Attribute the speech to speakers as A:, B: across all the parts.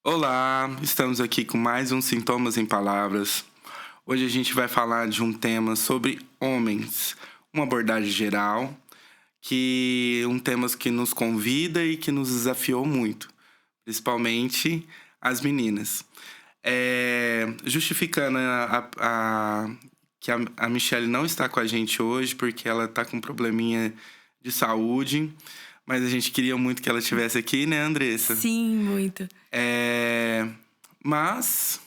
A: Olá, estamos aqui com mais um Sintomas em Palavras. Hoje a gente vai falar de um tema sobre homens, uma abordagem geral, um tema que nos convida e que nos desafiou muito, principalmente as meninas. Justificando que a Michelle não está com a gente hoje porque ela está com um probleminha de saúde, mas a gente queria muito que ela estivesse aqui, né, Andressa?
B: Sim, muito.
A: Mas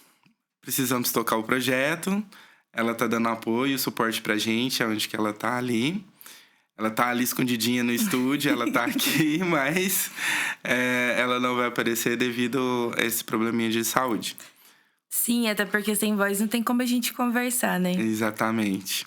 A: precisamos tocar o projeto. Ela tá dando apoio, suporte pra gente, aonde que ela tá ali. Ela tá ali escondidinha no estúdio, ela tá aqui, mas ela não vai aparecer devido a esse probleminha de saúde.
B: Sim, até porque sem voz não tem como a gente conversar, né?
A: Exatamente.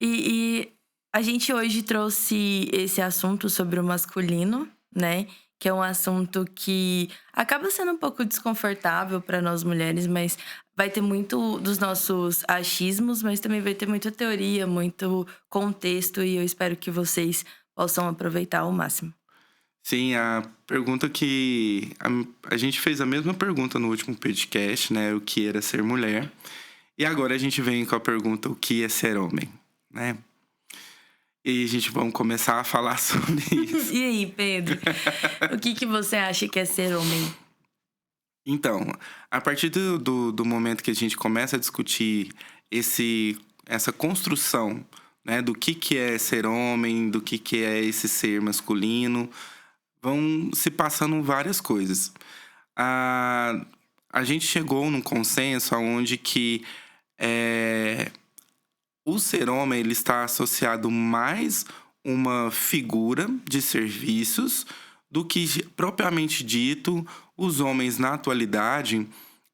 B: E a gente hoje trouxe esse assunto sobre o masculino, né? Que é um assunto que acaba sendo um pouco desconfortável para nós mulheres, mas vai ter muito dos nossos achismos, mas também vai ter muita teoria, muito contexto, e eu espero que vocês possam aproveitar ao máximo.
A: Sim, a pergunta que... A gente fez a mesma pergunta no último podcast, né? O que era ser mulher. E agora a gente vem com a pergunta, o que é ser homem, né? E a gente vai começar a falar sobre isso.
B: E aí, Pedro? O que você acha que é ser homem?
A: Então, a partir do momento que a gente começa a discutir essa construção, né, do que é ser homem, do que é esse ser masculino, vão se passando várias coisas. A, a gente chegou num consenso onde que o ser homem ele está associado mais uma figura de serviços do que propriamente dito os homens na atualidade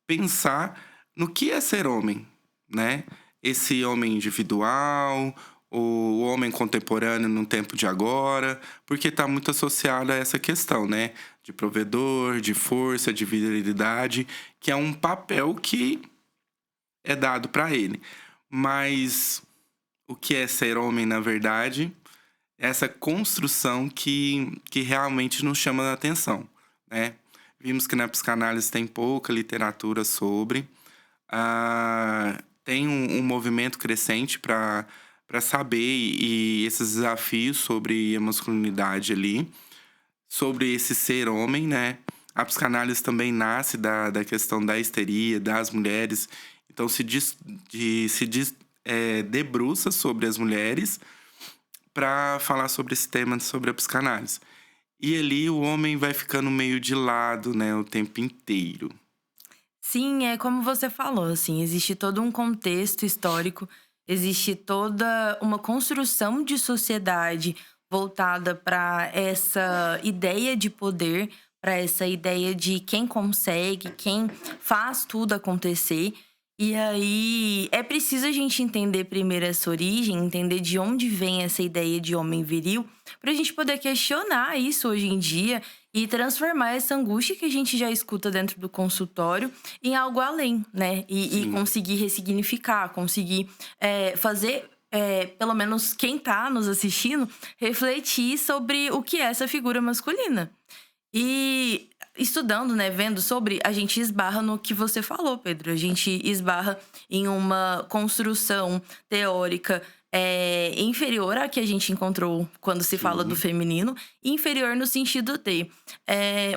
A: pensar no que é ser homem, né? Esse homem individual, o homem contemporâneo no tempo de agora, porque está muito associado a essa questão, né? De provedor, de força, de virilidade, que é um papel que é dado para ele. Mas o que é ser homem, na verdade, é essa construção que realmente nos chama a atenção, né? Vimos que na psicanálise tem pouca literatura sobre. Tem um movimento crescente para saber e esses desafios sobre a masculinidade ali, sobre esse ser homem, né? A psicanálise também nasce da questão da histeria, das mulheres. Então, debruça sobre as mulheres para falar sobre esse tema, sobre a psicanálise. E ali o homem vai ficando meio de lado, né, o tempo inteiro.
B: Sim, é como você falou, assim, existe todo um contexto histórico, existe toda uma construção de sociedade voltada para essa ideia de poder, para essa ideia de quem consegue, quem faz tudo acontecer. E aí é preciso a gente entender primeiro essa origem, entender de onde vem essa ideia de homem viril, para a gente poder questionar isso hoje em dia e transformar essa angústia que a gente já escuta dentro do consultório em algo além, né? E
A: Sim,
B: conseguir ressignificar, conseguir fazer, pelo menos quem tá nos assistindo, refletir sobre o que é essa figura masculina. E estudando, né, vendo sobre, a gente esbarra no que você falou, Pedro. A gente esbarra em uma construção teórica inferior à que a gente encontrou quando se fala do
A: sim,
B: feminino, e inferior no sentido de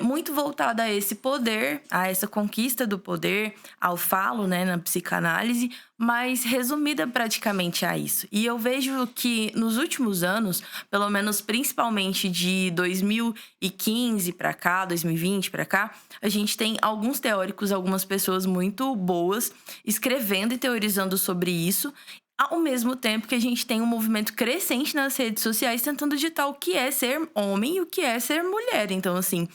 B: muito voltada a esse poder, a essa conquista do poder, ao falo, né, na psicanálise, mas resumida praticamente a isso. E eu vejo que nos últimos anos, pelo menos principalmente de 2015 para cá, 2020 para cá, a gente tem alguns teóricos, algumas pessoas muito boas escrevendo e teorizando sobre isso. Ao mesmo tempo que a gente tem um movimento crescente nas redes sociais tentando ditar o que é ser homem e o que é ser mulher. Então, assim,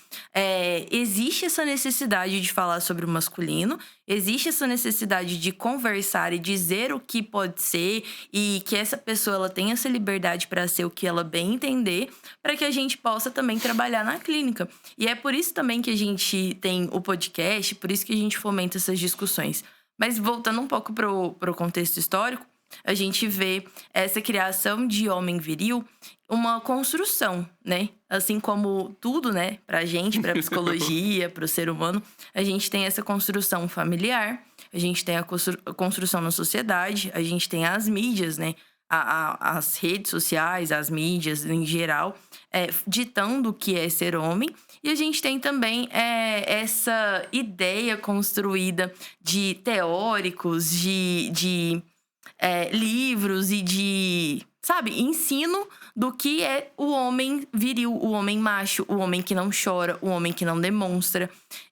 B: existe essa necessidade de falar sobre o masculino, existe essa necessidade de conversar e dizer o que pode ser e que essa pessoa ela tenha essa liberdade para ser o que ela bem entender, para que a gente possa também trabalhar na clínica. E é por isso também que a gente tem o podcast, por isso que a gente fomenta essas discussões. Mas voltando um pouco pro contexto histórico, a gente vê essa criação de homem viril uma construção, né? Assim como tudo, né, pra gente, pra psicologia, pro ser humano, a gente tem essa construção familiar, a gente tem a construção na sociedade, a gente tem as mídias, né? As redes sociais, as mídias em geral, ditando o que é ser homem. E a gente tem também essa ideia construída de teóricos, de livros e de, sabe, ensino do que é o homem viril, o homem macho, o homem que não chora, o homem que não demonstra.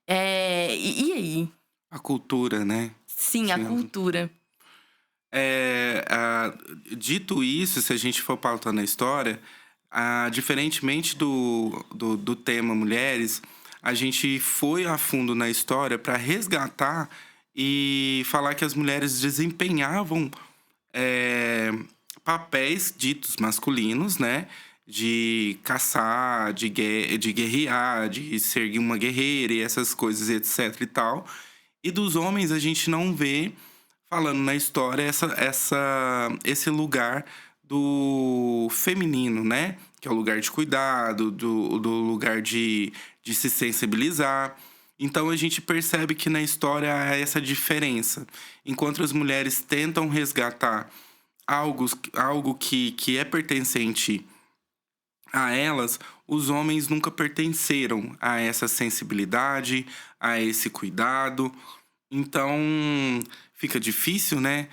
B: E aí?
A: A cultura, né?
B: Sim, a
A: Sim.
B: cultura.
A: Dito isso, se a gente for pautando a história, diferentemente do tema mulheres, a gente foi a fundo na história para resgatar e falar que as mulheres desempenhavam papéis ditos masculinos, né? De caçar, de guerrear, de ser uma guerreira e essas coisas, etc e tal. E dos homens a gente não vê, falando na história, esse lugar do feminino, né? Que é o lugar de cuidado, do lugar de se sensibilizar. Então a gente percebe que na história há essa diferença. Enquanto as mulheres tentam resgatar algo que é pertencente a elas, os homens nunca pertenceram a essa sensibilidade, a esse cuidado. Então fica difícil, né?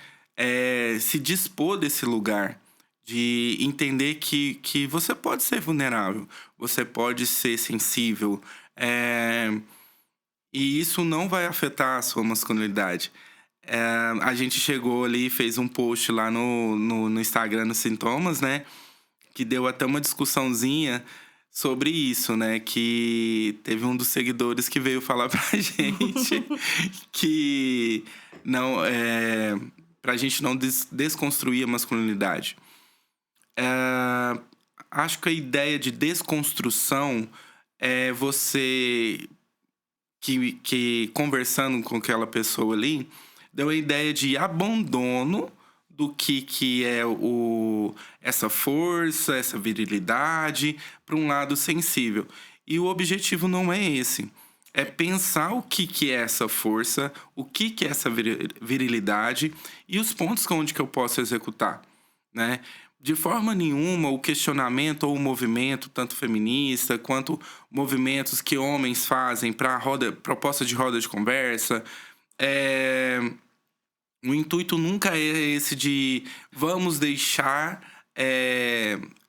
A: Se dispor desse lugar, de entender que você pode ser vulnerável, você pode ser sensível, e isso não vai afetar a sua masculinidade. A gente chegou ali e fez um post lá no Instagram, nos Sintomas, né? Que deu até uma discussãozinha sobre isso, né? Que teve um dos seguidores que veio falar pra gente que não, pra gente não desconstruir a masculinidade. Acho que a ideia de desconstrução é você que conversando com aquela pessoa ali, deu a ideia de abandono do que é essa força, essa virilidade, para um lado sensível. E o objetivo não é esse. É pensar o que é essa força, o que é essa virilidade e os pontos onde que eu posso executar, né? De forma nenhuma, o questionamento ou o movimento, tanto feminista quanto movimentos que homens fazem para proposta de roda de conversa, o intuito nunca é esse de vamos deixar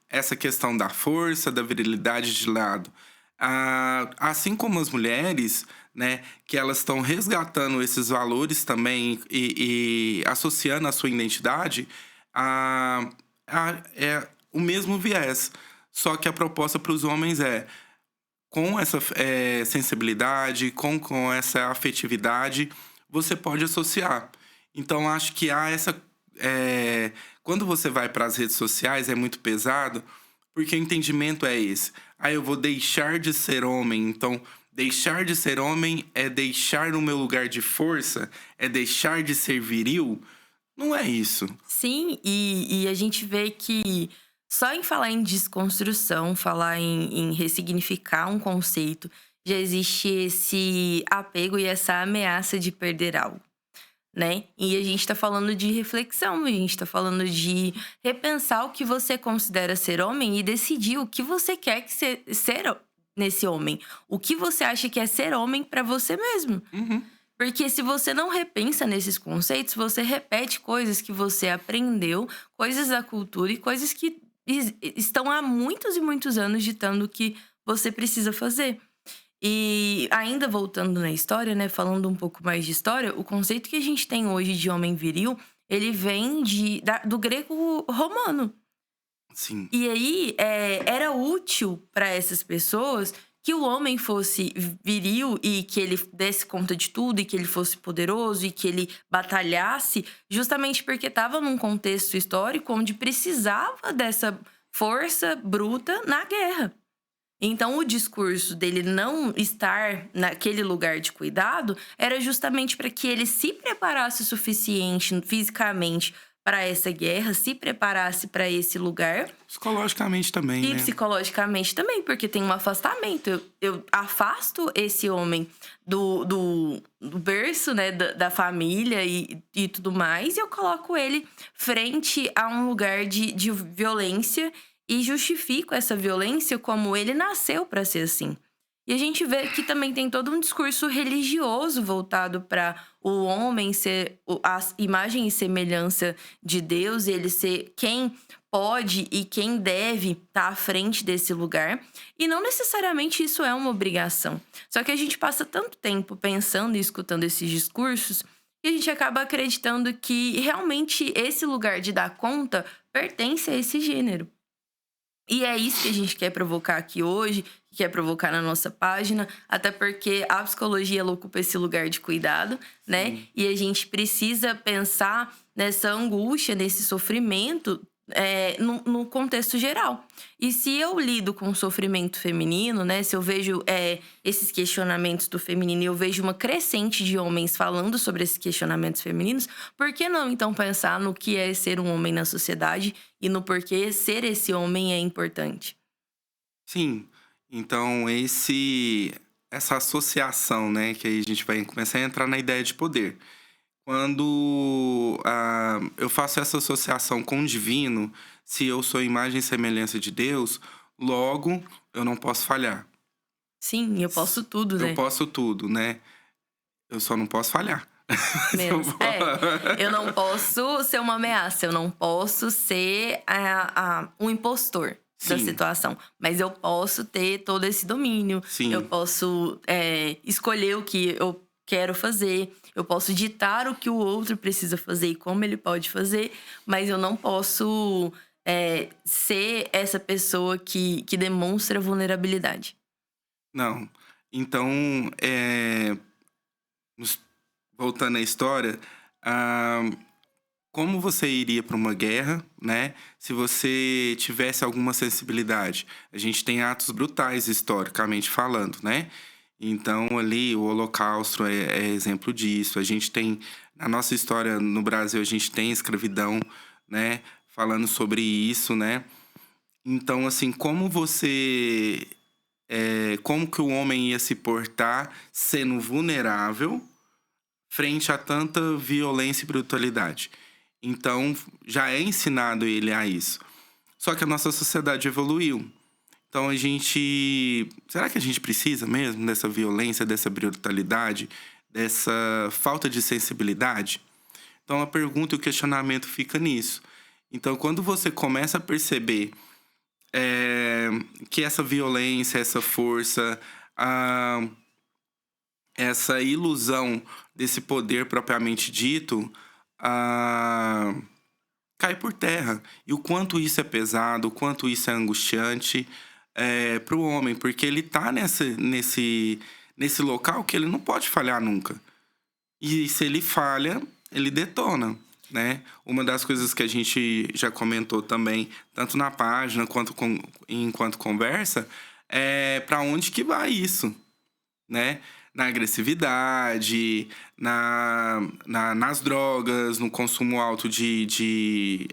A: essa questão da força, da virilidade de lado. Assim como as mulheres, né, que elas estão resgatando esses valores também e associando a sua identidade, é o mesmo viés. Só que a proposta para os homens com essa sensibilidade, com essa afetividade, você pode associar. Então, acho que há essa... quando você vai para as redes sociais, é muito pesado, porque o entendimento é esse. Eu vou deixar de ser homem. Então, deixar de ser homem é deixar no meu lugar de força? É deixar de ser viril? Não é isso.
B: Sim, e a gente vê que só em falar em desconstrução, falar em ressignificar um conceito, já existe esse apego e essa ameaça de perder algo, né? E a gente tá falando de reflexão, a gente tá falando de repensar o que você considera ser homem e decidir o que você quer que ser nesse homem. O que você acha que é ser homem pra você mesmo.
A: Uhum.
B: Porque se você não repensa nesses conceitos, você repete coisas que você aprendeu, coisas da cultura e coisas que estão há muitos e muitos anos ditando o que você precisa fazer. E ainda voltando na história, né, falando um pouco mais de história, o conceito que a gente tem hoje de homem viril, ele vem do grego romano.
A: Sim.
B: E aí, era útil para essas pessoas que o homem fosse viril e que ele desse conta de tudo e que ele fosse poderoso e que ele batalhasse, justamente porque estava num contexto histórico onde precisava dessa força bruta na guerra. Então, o discurso dele não estar naquele lugar de cuidado era justamente para que ele se preparasse o suficiente fisicamente para essa guerra, se preparasse para esse lugar.
A: Psicologicamente também,
B: E
A: né?
B: psicologicamente também, porque tem um afastamento. Eu afasto esse homem do berço, né, da família e tudo mais, e eu coloco ele frente a um lugar de violência e justifico essa violência como ele nasceu para ser assim. E a gente vê que também tem todo um discurso religioso voltado para o homem ser a imagem e semelhança de Deus, e ele ser quem pode e quem deve estar à frente desse lugar. E não necessariamente isso é uma obrigação. Só que a gente passa tanto tempo pensando e escutando esses discursos que a gente acaba acreditando que realmente esse lugar de dar conta pertence a esse gênero. E é isso que a gente quer provocar aqui hoje, que quer provocar na nossa página, até porque a psicologia ela ocupa esse lugar de cuidado, né? E a gente precisa pensar nessa angústia, nesse sofrimento, no contexto geral. E se eu lido com o sofrimento feminino, né? Se eu vejo esses questionamentos do feminino e eu vejo uma crescente de homens falando sobre esses questionamentos femininos, por que não então pensar no que é ser um homem na sociedade e no porquê ser esse homem é importante?
A: Sim. Então, essa associação, né, que aí a gente vai começar a entrar na ideia de poder. Quando eu faço essa associação com o divino, se eu sou imagem e semelhança de Deus, logo eu não posso falhar.
B: Sim, eu posso tudo,
A: Eu
B: né?
A: posso tudo, né? Eu só não posso falhar. Eu
B: Menos.
A: vou-
B: Eu não posso ser uma ameaça, eu não posso ser um impostor da
A: Sim,
B: situação. Mas eu posso ter todo esse domínio, eu
A: sim.
B: posso escolher o que eu quero fazer, eu posso ditar o que o outro precisa fazer e como ele pode fazer, mas eu não posso ser essa pessoa que demonstra vulnerabilidade.
A: Não. Então, nos- voltando à história, ah, como você iria para uma guerra, né? Se você tivesse alguma sensibilidade? A gente tem atos brutais, historicamente falando, né? Então, ali, o Holocausto é exemplo disso. A gente tem, na nossa história no Brasil, a gente tem escravidão, né? Falando sobre isso, né? Então, assim, como que o homem ia se portar sendo vulnerável frente a tanta violência e brutalidade? Então, já é ensinado ele a isso. Só que a nossa sociedade evoluiu. Então, será que a gente precisa mesmo dessa violência, dessa brutalidade, dessa falta de sensibilidade? Então, a pergunta e o questionamento fica nisso. Então, quando você começa a perceber que essa violência, essa força, ah, essa ilusão desse poder propriamente dito, ah, cai por terra. E o quanto isso é pesado, o quanto isso é angustiante para o homem, porque ele tá nesse local que ele não pode falhar nunca. E se ele falha, ele detona, né? Uma das coisas que a gente já comentou também, tanto na página quanto enquanto conversa, é para onde que vai isso, né? Na agressividade, nas drogas, no consumo alto de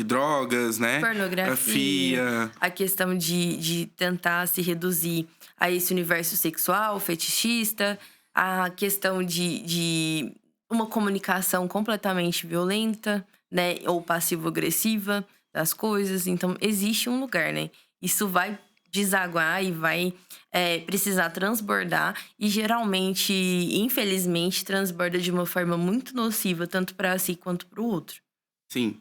A: drogas, né?
B: Pornografia,
A: Grafia.
B: a questão de tentar se reduzir a esse universo sexual, fetichista, a questão de uma comunicação completamente violenta, né? Ou passivo-agressiva das coisas. Então, existe um lugar, né? Isso vai desaguar e vai precisar transbordar. E geralmente, infelizmente, transborda de uma forma muito nociva, tanto para si quanto para o outro.
A: Sim.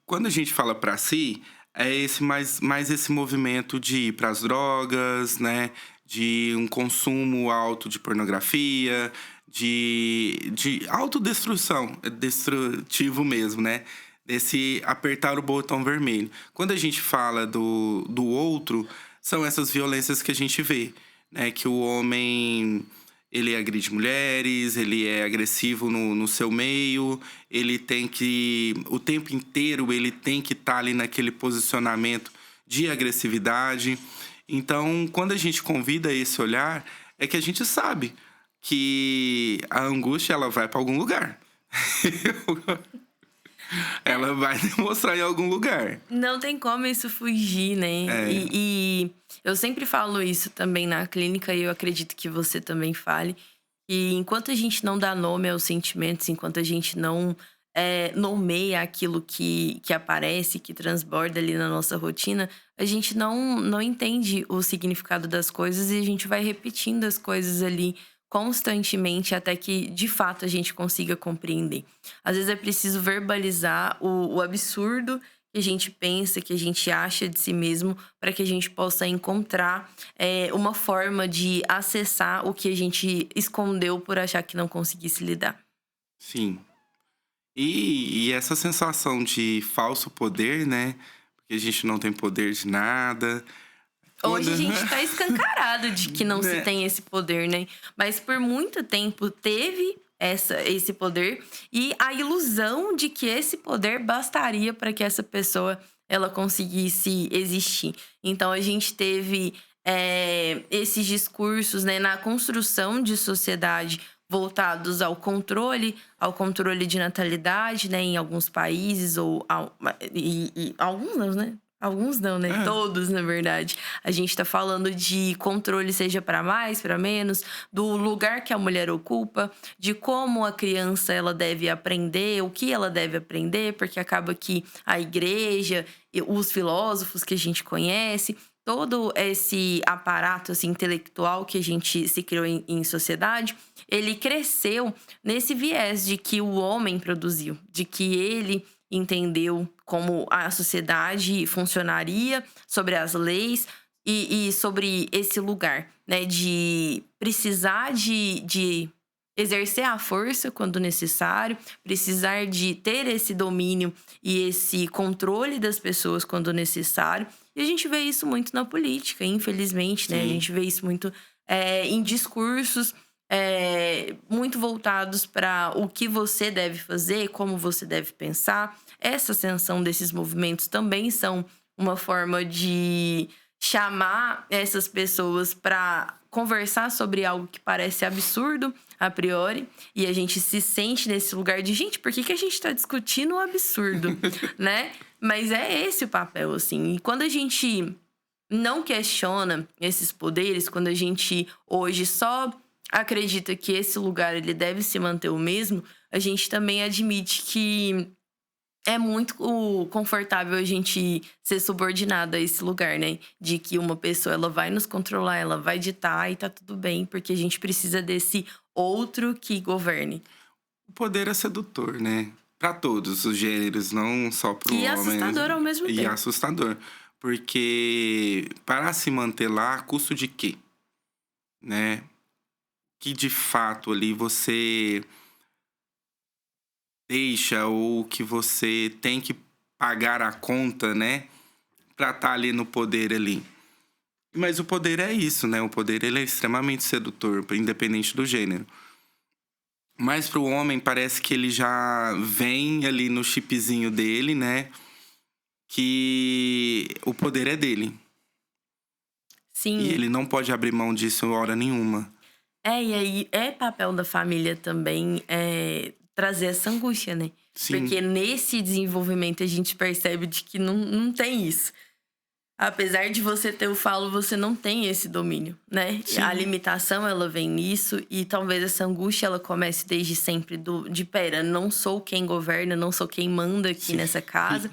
A: Quando a gente fala para si, é mais esse movimento de ir para as drogas, né? De um consumo alto de pornografia, de autodestruição, é destrutivo mesmo, né? Desse apertar o botão vermelho. Quando a gente fala do outro, são essas violências que a gente vê, né? Que o homem ele agride mulheres, ele é agressivo no seu meio, ele tem que, o tempo inteiro, ele tem que estar ali naquele posicionamento de agressividade. Então, quando a gente convida esse olhar, é que a gente sabe que a angústia, ela vai para algum lugar. Ela vai demonstrar em algum lugar.
B: Não tem como isso fugir, né?
A: É.
B: E eu sempre falo isso também na clínica e eu acredito que você também fale. E enquanto a gente não dá nome aos sentimentos, enquanto a gente não nomeia aquilo que aparece, que transborda ali na nossa rotina, a gente não entende o significado das coisas e a gente vai repetindo as coisas ali constantemente até que, de fato, a gente consiga compreender. Às vezes é preciso verbalizar o absurdo que a gente pensa, que a gente acha de si mesmo, para que a gente possa encontrar uma forma de acessar o que a gente escondeu por achar que não conseguisse lidar.
A: Sim. E essa sensação de falso poder, né? Porque a gente não tem poder de nada.
B: Hoje
A: Quando.
B: a gente tá escancarado de que não se
A: Né?
B: tem esse poder, né? Mas por muito tempo teve esse poder e a ilusão de que esse poder bastaria para que essa pessoa ela conseguisse existir. Então a gente teve esses discursos, né, na construção de sociedade voltados ao controle de natalidade, né, em alguns países e alguns não, né? Alguns não, né?
A: É,
B: Todos, na verdade. A gente tá falando de controle, seja para mais, para menos, do lugar que a mulher ocupa, de como a criança ela deve aprender, o que ela deve aprender, porque acaba que a igreja, e os filósofos que a gente conhece, todo esse aparato assim, intelectual que a gente se criou em sociedade, ele cresceu nesse viés de que o homem produziu, de que ele entendeu como a sociedade funcionaria, sobre as leis e sobre esse lugar, né? De precisar de exercer a força quando necessário, precisar de ter esse domínio e esse controle das pessoas quando necessário. E a gente vê isso muito na política, infelizmente, né? A
A: sim.
B: gente vê isso muito em discursos muito voltados para o que você deve fazer, como você deve pensar. Essa ascensão desses movimentos também são uma forma de chamar essas pessoas para conversar sobre algo que parece absurdo a priori, e a gente se sente nesse lugar de, gente, por que a gente está discutindo o absurdo, né? Mas é esse o papel, assim. E quando a gente não questiona esses poderes, quando a gente hoje só acredita que esse lugar ele deve se manter o mesmo, a gente também admite que é muito confortável a gente ser subordinado a esse lugar, né? De que uma pessoa ela vai nos controlar, ela vai ditar e tá tudo bem, porque a gente precisa desse outro que governe.
A: O poder é sedutor, né? Pra todos os gêneros, não só pro
B: E
A: homem.
B: assustador ao mesmo
A: E
B: tempo.
A: assustador. Porque para se manter lá, a custo de quê? Né? Que de fato ali você deixa ou que você tem que pagar a conta, né? Pra estar ali no poder ali. Mas o poder é isso, né? O poder ele é extremamente sedutor, independente do gênero. Mas pro homem parece que ele já vem ali no chipzinho dele, né? Que o poder é dele. E
B: Sim.
A: ele não pode abrir mão disso hora nenhuma.
B: E aí é papel da família também trazer essa angústia, né?
A: Sim,
B: Porque nesse desenvolvimento a gente percebe de que não tem isso. Apesar de você ter o falo, você não tem esse domínio, né? A
A: sim,
B: limitação, ela vem nisso. E talvez essa angústia, ela comece desde sempre pera, não sou quem governa, não sou quem manda aqui
A: sim.
B: nessa casa.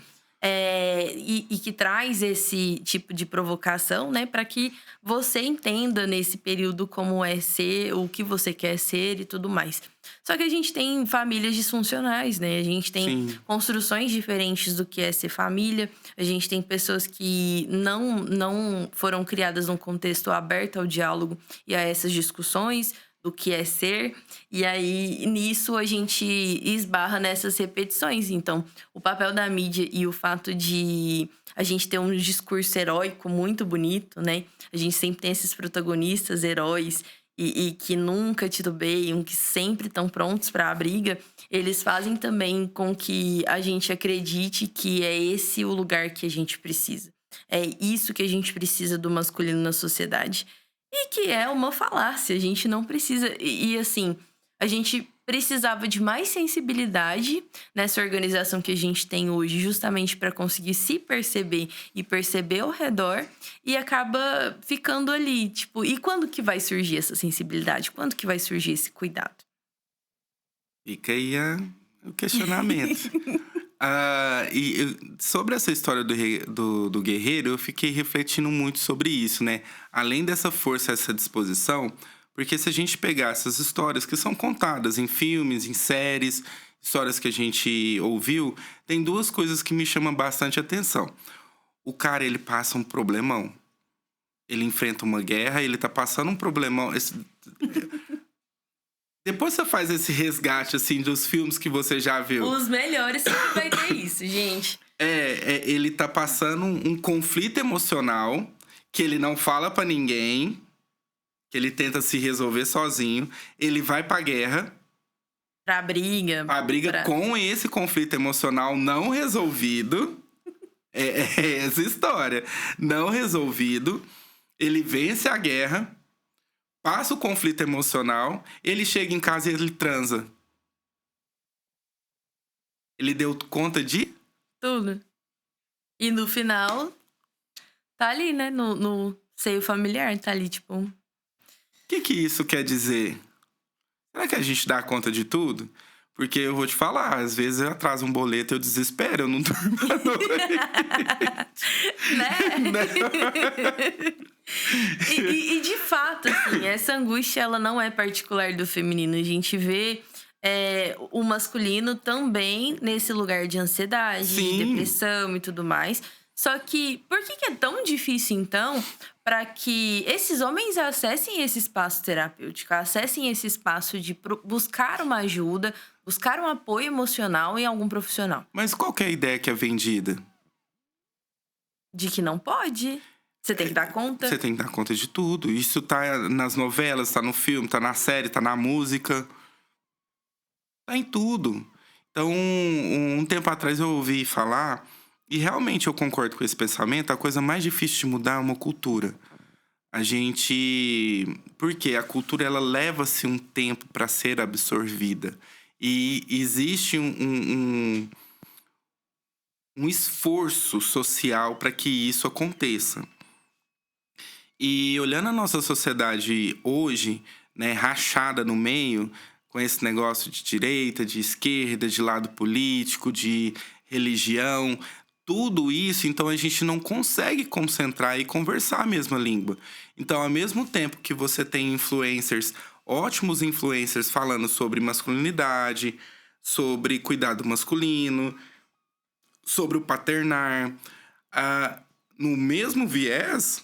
B: E que traz esse tipo de provocação, né? Para que você entenda nesse período como é ser, o que você quer ser e tudo mais. Só que a gente tem famílias disfuncionais, né? A gente tem
A: Sim,
B: construções diferentes do que é ser família. A gente tem pessoas que não foram criadas num contexto aberto ao diálogo e a essas discussões do que é ser. E aí, nisso, a gente esbarra nessas repetições. Então, o papel da mídia e o fato de a gente ter um discurso heróico muito bonito, né? A gente sempre tem esses protagonistas heróis e que nunca titubeiam, que sempre estão prontos para a briga, eles fazem também com que a gente acredite que é esse o lugar que a gente precisa. É isso que a gente precisa do masculino na sociedade. E que é uma falácia, a gente não precisa. Assim, a gente precisava de mais sensibilidade nessa organização que a gente tem hoje, justamente para conseguir se perceber e perceber ao redor, e acaba ficando ali, tipo, e quando que vai surgir essa sensibilidade? Quando que vai surgir esse cuidado?
A: Fica aí o questionamento. Sobre essa história do guerreiro, eu fiquei refletindo muito sobre isso, né? Além dessa força, essa disposição, porque se a gente pegar essas histórias que são contadas em filmes, em séries, histórias que a gente ouviu, tem duas coisas que me chamam bastante atenção. O cara, ele passa um problemão. Ele enfrenta uma guerra, ele tá passando um problemão. Depois você faz esse resgate, assim, dos filmes que você já viu.
B: Os melhores sempre vai ter isso, gente.
A: Ele tá passando um conflito emocional que ele não fala pra ninguém, que ele tenta se resolver sozinho. Ele vai pra guerra.
B: Pra briga.
A: Com esse conflito emocional não resolvido. É essa história. Não resolvido. Ele vence a guerra. Passa o conflito emocional, ele chega em casa e ele transa. Ele deu conta de?
B: Tudo. E no final, tá ali, né? No seio familiar, tá ali, tipo...
A: O que isso quer dizer? Será que a gente dá conta de tudo? Porque eu vou te falar, às vezes eu atraso um boleto, eu desespero, eu não durmo à noite.
B: Né? E de fato, assim, essa angústia, ela não é particular do feminino. A gente vê o masculino também nesse lugar de ansiedade,
A: Sim.
B: de depressão e tudo mais. Só que, por que é tão difícil, então, para que esses homens acessem esse espaço terapêutico, acessem esse espaço de buscar uma ajuda, buscar um apoio emocional em algum profissional?
A: Mas qual que é a ideia que é vendida?
B: De que não pode. Você tem que dar conta.
A: Você tem que dar conta de tudo. Isso tá nas novelas, tá no filme, tá na série, tá na música. Tá em tudo. Então, um tempo atrás eu ouvi falar, e realmente eu concordo com esse pensamento, a coisa mais difícil de mudar é uma cultura. Porque a cultura, ela leva-se um tempo para ser absorvida. E existe um esforço social para que isso aconteça. E olhando a nossa sociedade hoje, né, rachada no meio, com esse negócio de direita, de esquerda, de lado político, de religião, tudo isso, então a gente não consegue concentrar e conversar a mesma língua. Então, ao mesmo tempo que você tem ótimos influencers falando sobre masculinidade, sobre cuidado masculino, sobre o paternar, no mesmo viés,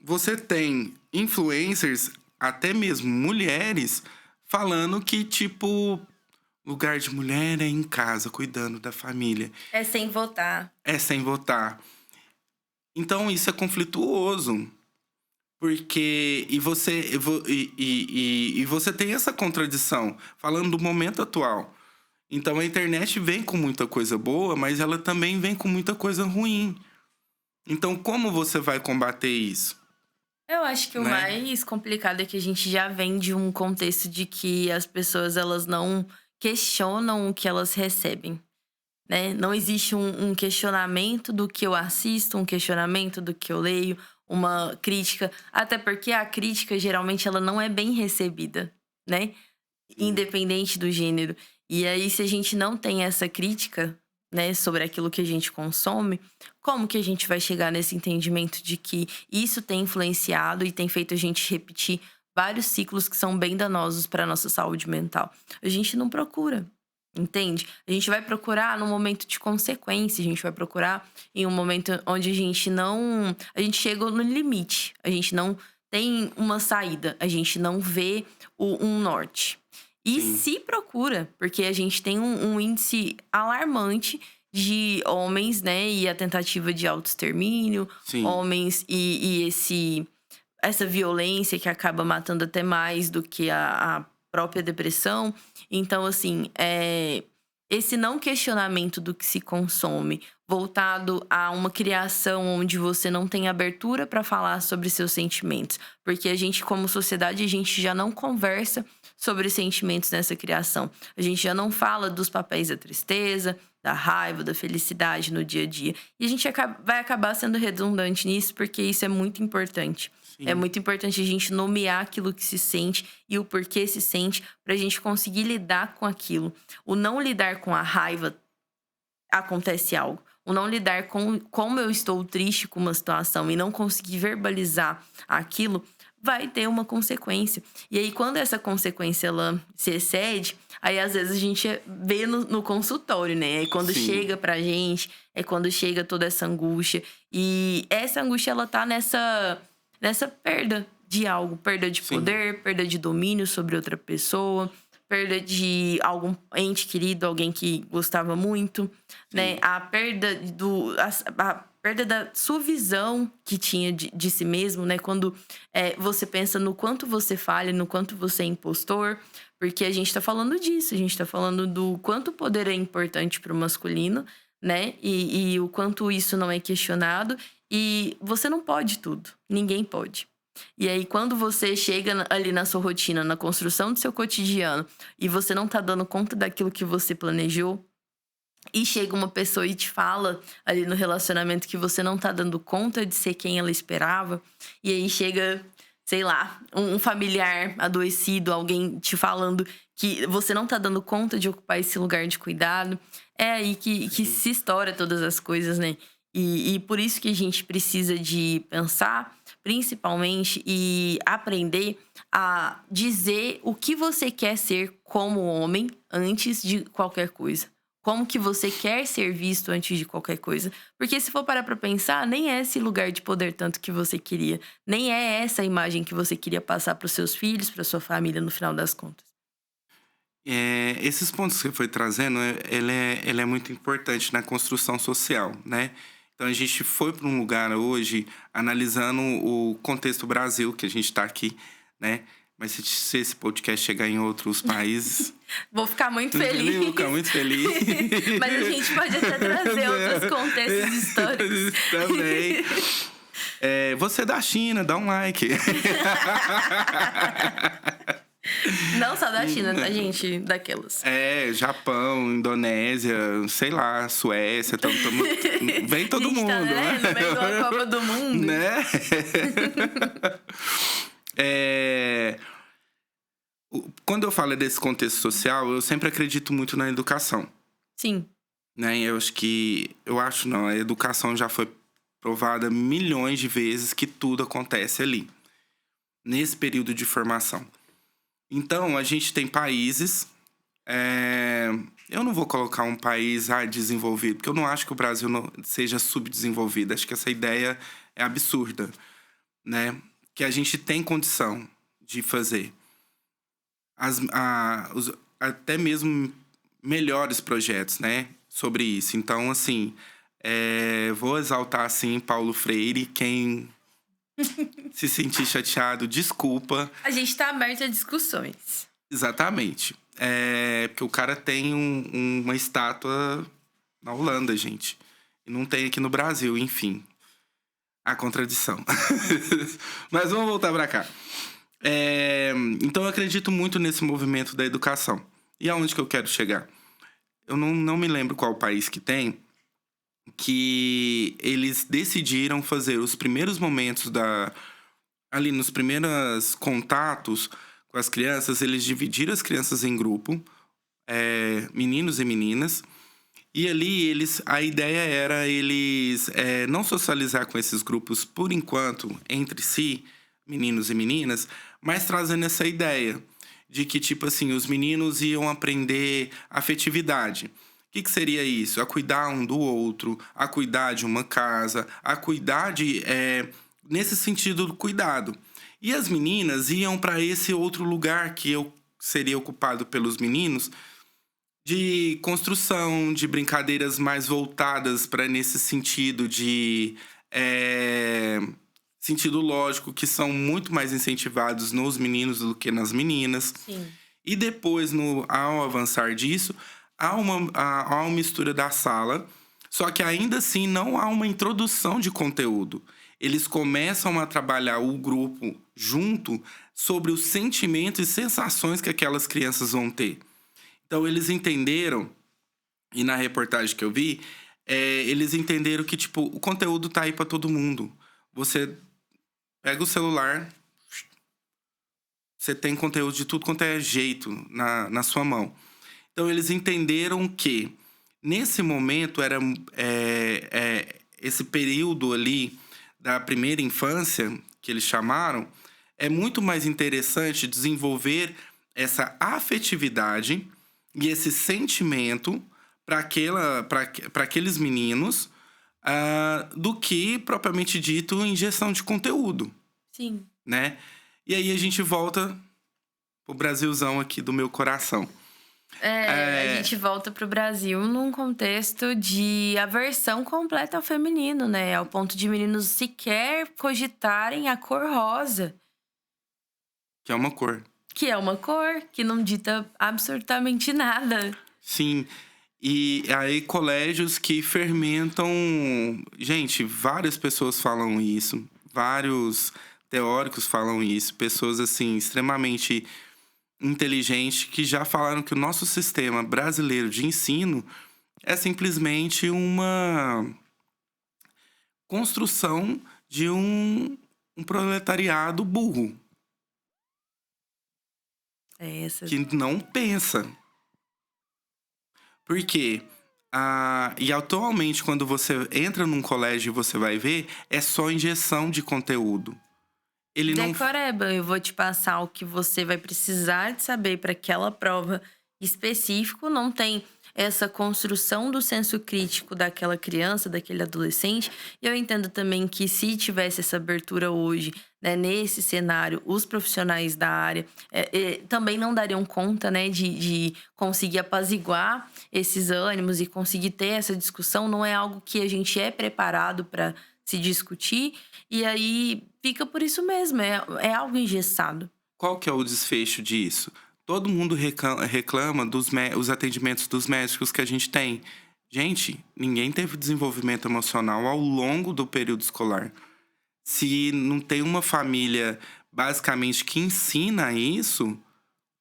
A: você tem influencers, até mesmo mulheres, falando que, tipo, lugar de mulher é em casa, cuidando da família.
B: É sem votar.
A: Então, isso é conflituoso. Porque... E você tem essa contradição, falando do momento atual. Então, a internet vem com muita coisa boa, mas ela também vem com muita coisa ruim. Então, como você vai combater isso?
B: Eu acho que o mais complicado é que a gente já vem de um contexto de que as pessoas, elas não questionam o que elas recebem, né? Não existe um questionamento do que eu assisto, um questionamento do que eu leio, uma crítica. Até porque a crítica, geralmente, ela não é bem recebida, né? Independente do gênero. E aí, se a gente não tem essa crítica, né, sobre aquilo que a gente consome, como que a gente vai chegar nesse entendimento de que isso tem influenciado e tem feito a gente repetir vários ciclos que são bem danosos para a nossa saúde mental? A gente não procura, entende? A gente vai procurar num momento de consequência, a gente vai procurar em um momento onde a gente chega no limite, a gente não tem uma saída, a gente não vê um norte. E se procura, porque a gente tem um índice alarmante de homens, né? E a tentativa de autoextermínio, homens e essa violência que acaba matando até mais do que a própria depressão. Então, assim, esse não questionamento do que se consome, voltado a uma criação onde você não tem abertura para falar sobre seus sentimentos. Porque a gente, como sociedade, a gente já não conversa sobre sentimentos nessa criação. A gente já não fala dos papéis da tristeza, da raiva, da felicidade no dia a dia. E a gente vai acabar sendo redundante nisso, porque isso é muito importante.
A: Sim.
B: É muito importante a gente nomear aquilo que se sente e o porquê se sente, pra gente conseguir lidar com aquilo. O não lidar com a raiva, acontece algo. O não lidar com como eu estou triste com uma situação e não conseguir verbalizar aquilo, vai ter uma consequência. E aí, quando essa consequência ela se excede, aí às vezes a gente vê no consultório, né? Aí quando
A: Sim.
B: chega pra gente, é quando chega toda essa angústia. E essa angústia, ela tá nessa perda de algo. Perda de
A: Sim.
B: poder, perda de domínio sobre outra pessoa, perda de algum ente querido, alguém que gostava muito, né? A perda a perda da sua visão que tinha de si mesmo, né? Quando você pensa no quanto você falha, no quanto você é impostor, porque a gente tá falando disso, a gente tá falando do quanto o poder é importante pro masculino, né? E o quanto isso não é questionado. E você não pode tudo, ninguém pode. E aí, quando você chega ali na sua rotina, na construção do seu cotidiano, e você não tá dando conta daquilo que você planejou, e chega uma pessoa e te fala ali no relacionamento que você não tá dando conta de ser quem ela esperava, e aí chega, sei lá, um familiar adoecido, alguém te falando que você não tá dando conta de ocupar esse lugar de cuidado, é aí que se estoura todas as coisas, né? E por isso que a gente precisa de pensar, principalmente, e aprender a dizer o que você quer ser como homem antes de qualquer coisa. Como que você quer ser visto antes de qualquer coisa. Porque se for parar pra pensar, nem é esse lugar de poder tanto que você queria. Nem é essa imagem que você queria passar pros seus filhos, pra sua família, no final das contas.
A: Esses pontos que você foi trazendo, ele é muito importante na construção social, né? Então, a gente foi para um lugar hoje analisando o contexto Brasil, que a gente está aqui, né? Mas se esse podcast chegar em outros países...
B: Vou ficar muito feliz.
A: Vou ficar muito feliz.
B: Mas a gente pode até trazer outros contextos históricos.
A: Também. Você é da China, dá um like.
B: Não só da China, tá, gente? Daquelas.
A: Japão, Indonésia, sei lá, Suécia, vem todo
B: gente,
A: mundo,
B: tá,
A: né?
B: No meio de uma Copa do Mundo.
A: Né? Quando eu falo desse contexto social, eu sempre acredito muito na educação.
B: Sim.
A: Né? A educação já foi provada milhões de vezes que tudo acontece ali, nesse período de formação. Então, a gente tem países... eu não vou colocar um país desenvolvido, porque eu não acho que o Brasil seja subdesenvolvido. Acho que essa ideia é absurda, né? Que a gente tem condição de fazer até mesmo melhores projetos, né? Sobre isso. Então, assim, vou exaltar, assim, Paulo Freire. Quem se sentir chateado, desculpa.
B: A gente tá aberto a discussões.
A: Exatamente. Porque o cara tem uma estátua na Holanda, gente. E não tem aqui no Brasil, enfim. A contradição. Mas vamos voltar pra cá. Então, eu acredito muito nesse movimento da educação. E aonde que eu quero chegar? Eu não me lembro qual país que tem, que eles decidiram fazer os primeiros momentos ali nos primeiros contatos com as crianças, eles dividiram as crianças em grupo, meninos e meninas, e ali a ideia era eles não socializar com esses grupos por enquanto, entre si, meninos e meninas, mas trazendo essa ideia de que, tipo assim, os meninos iam aprender afetividade. O que seria isso? A cuidar um do outro, a cuidar de uma casa, a cuidar nesse sentido do cuidado. E as meninas iam para esse outro lugar que seria ocupado pelos meninos, de construção, de brincadeiras mais voltadas para nesse sentido de sentido lógico, que são muito mais incentivados nos meninos do que nas meninas.
B: Sim.
A: E depois, ao avançar disso, há uma mistura da sala, só que ainda assim não há uma introdução de conteúdo. Eles começam a trabalhar o grupo junto sobre os sentimentos e sensações que aquelas crianças vão ter. Então, eles entenderam, e na reportagem que eu vi, eles entenderam que, tipo, o conteúdo tá aí pra todo mundo. Você pega o celular, você tem conteúdo de tudo quanto é jeito na sua mão. Então, eles entenderam que, nesse momento, esse período ali da primeira infância, que eles chamaram, é muito mais interessante desenvolver essa afetividade e esse sentimento para aqueles meninos do que, propriamente dito, injeção de conteúdo,
B: Sim.
A: né? E aí a gente volta pro Brasilzão aqui do meu coração.
B: A gente volta pro Brasil num contexto de aversão completa ao feminino, né? Ao ponto de meninos sequer cogitarem a cor rosa.
A: Que é uma cor.
B: Que é uma cor que não dita absolutamente nada.
A: Sim. E aí, colégios que fermentam... Gente, várias pessoas falam isso. Vários teóricos falam isso. Pessoas, assim, extremamente inteligentes que já falaram que o nosso sistema brasileiro de ensino é simplesmente uma construção de um proletariado burro. Que não pensa. Por quê? E atualmente, quando você entra num colégio e você vai ver, é só injeção de conteúdo. Ele não...
B: Decoreba, eu vou te passar o que você vai precisar de saber para aquela prova específico. Não tem essa construção do senso crítico daquela criança, daquele adolescente. E eu entendo também que se tivesse essa abertura hoje, né, nesse cenário, os profissionais da área também não dariam conta, né, de conseguir apaziguar esses ânimos e conseguir ter essa discussão. Não é algo que a gente é preparado para se discutir, e aí fica por isso mesmo, é algo engessado.
A: Qual que é o desfecho disso? Todo mundo reclama dos atendimentos dos médicos que a gente tem. Gente, ninguém teve desenvolvimento emocional ao longo do período escolar. Se não tem uma família, basicamente, que ensina isso,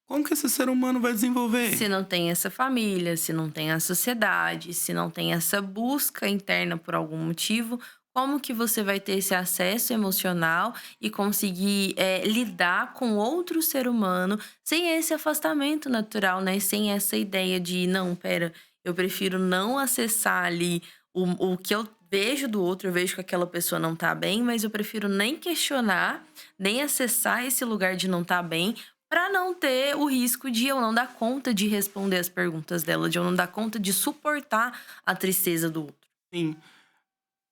A: como que esse ser humano vai desenvolver?
B: Se não tem essa família, se não tem a sociedade, se não tem essa busca interna por algum motivo, como que você vai ter esse acesso emocional e conseguir lidar com outro ser humano sem esse afastamento natural, né? Sem essa ideia de, não, pera, eu prefiro não acessar ali o que eu vejo do outro, eu vejo que aquela pessoa não tá bem, mas eu prefiro nem questionar, nem acessar esse lugar de não tá bem, para não ter o risco de eu não dar conta de responder as perguntas dela, de eu não dar conta de suportar a tristeza do outro.
A: Sim.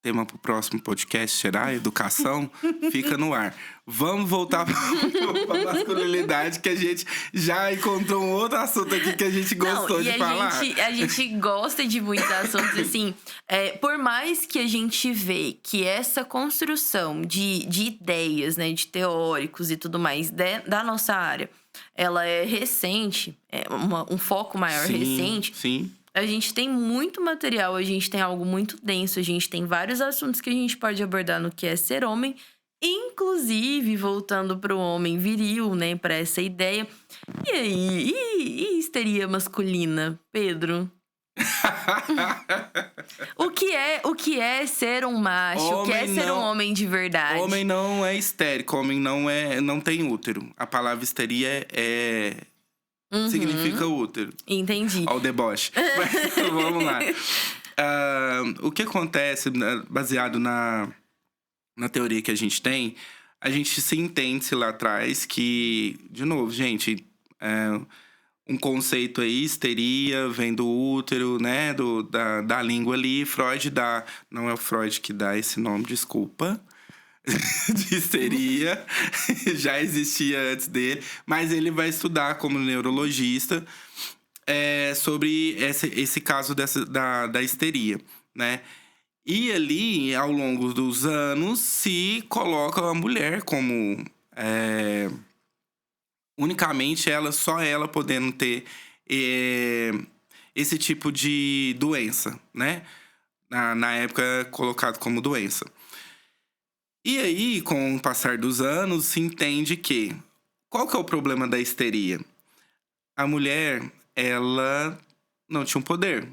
A: Tema pro próximo podcast será educação? Fica no ar. Vamos voltar pra masculinidade, que a gente já encontrou um outro assunto aqui que a gente gostou de falar.
B: A gente gosta de muitos assuntos, assim. Por mais que a gente vê que essa construção de ideias, né, de teóricos e tudo mais da nossa área, ela é recente, um foco maior recente.
A: Sim.
B: A gente tem muito material, a gente tem algo muito denso, a gente tem vários assuntos que a gente pode abordar no que é ser homem, inclusive voltando para o homem viril, né, para essa ideia. E aí, e histeria masculina, Pedro? O que é ser um macho? O que é ser um homem de verdade?
A: Homem não é histérico, homem não tem útero. A palavra histeria significa útero.
B: Entendi.
A: Ao deboche. Mas, vamos lá. O que acontece, baseado na teoria que a gente tem, a gente se entende lá atrás que, de novo, gente, um conceito aí, histeria, vem do útero, né, da língua ali. Freud dá... Não é o Freud que dá esse nome, desculpa. De histeria, já existia antes dele, mas ele vai estudar como neurologista sobre esse caso da histeria, né? E ali, ao longo dos anos, se coloca a mulher como unicamente só ela podendo ter esse tipo de doença, né? Na época, colocado como doença. E aí, com o passar dos anos, se entende que... Qual que é o problema da histeria? A mulher, ela não tinha um poder.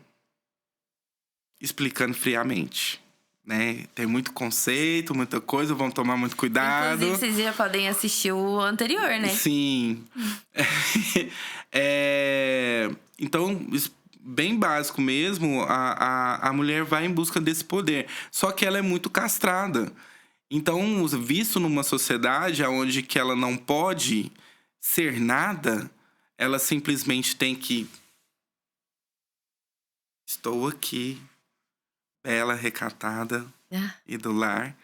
A: Explicando friamente, né? Tem muito conceito, muita coisa, vamos tomar muito cuidado.
B: Inclusive, vocês já podem assistir o anterior, né?
A: Sim. Então, bem básico mesmo, a mulher vai em busca desse poder. Só que ela é muito castrada. Então, visto numa sociedade onde que ela não pode ser nada, ela simplesmente tem que... Estou aqui, bela, recatada e do lar.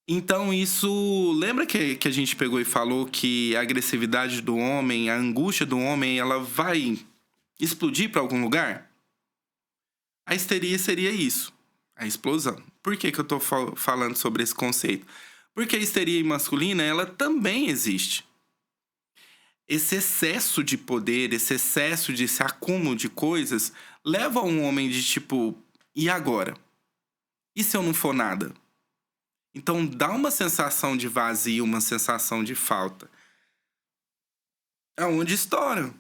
A: Então, isso... Lembra que a gente pegou e falou que a agressividade do homem, a angústia do homem, ela vai explodir para algum lugar? A histeria seria isso, a explosão. Por que eu tô falando sobre esse conceito? Porque a histeria masculina, ela também existe. Esse excesso de poder, esse excesso de esse acúmulo de coisas, leva um homem de tipo, e agora? E se eu não for nada? Então dá uma sensação de vazio, uma sensação de falta. Aonde estoura,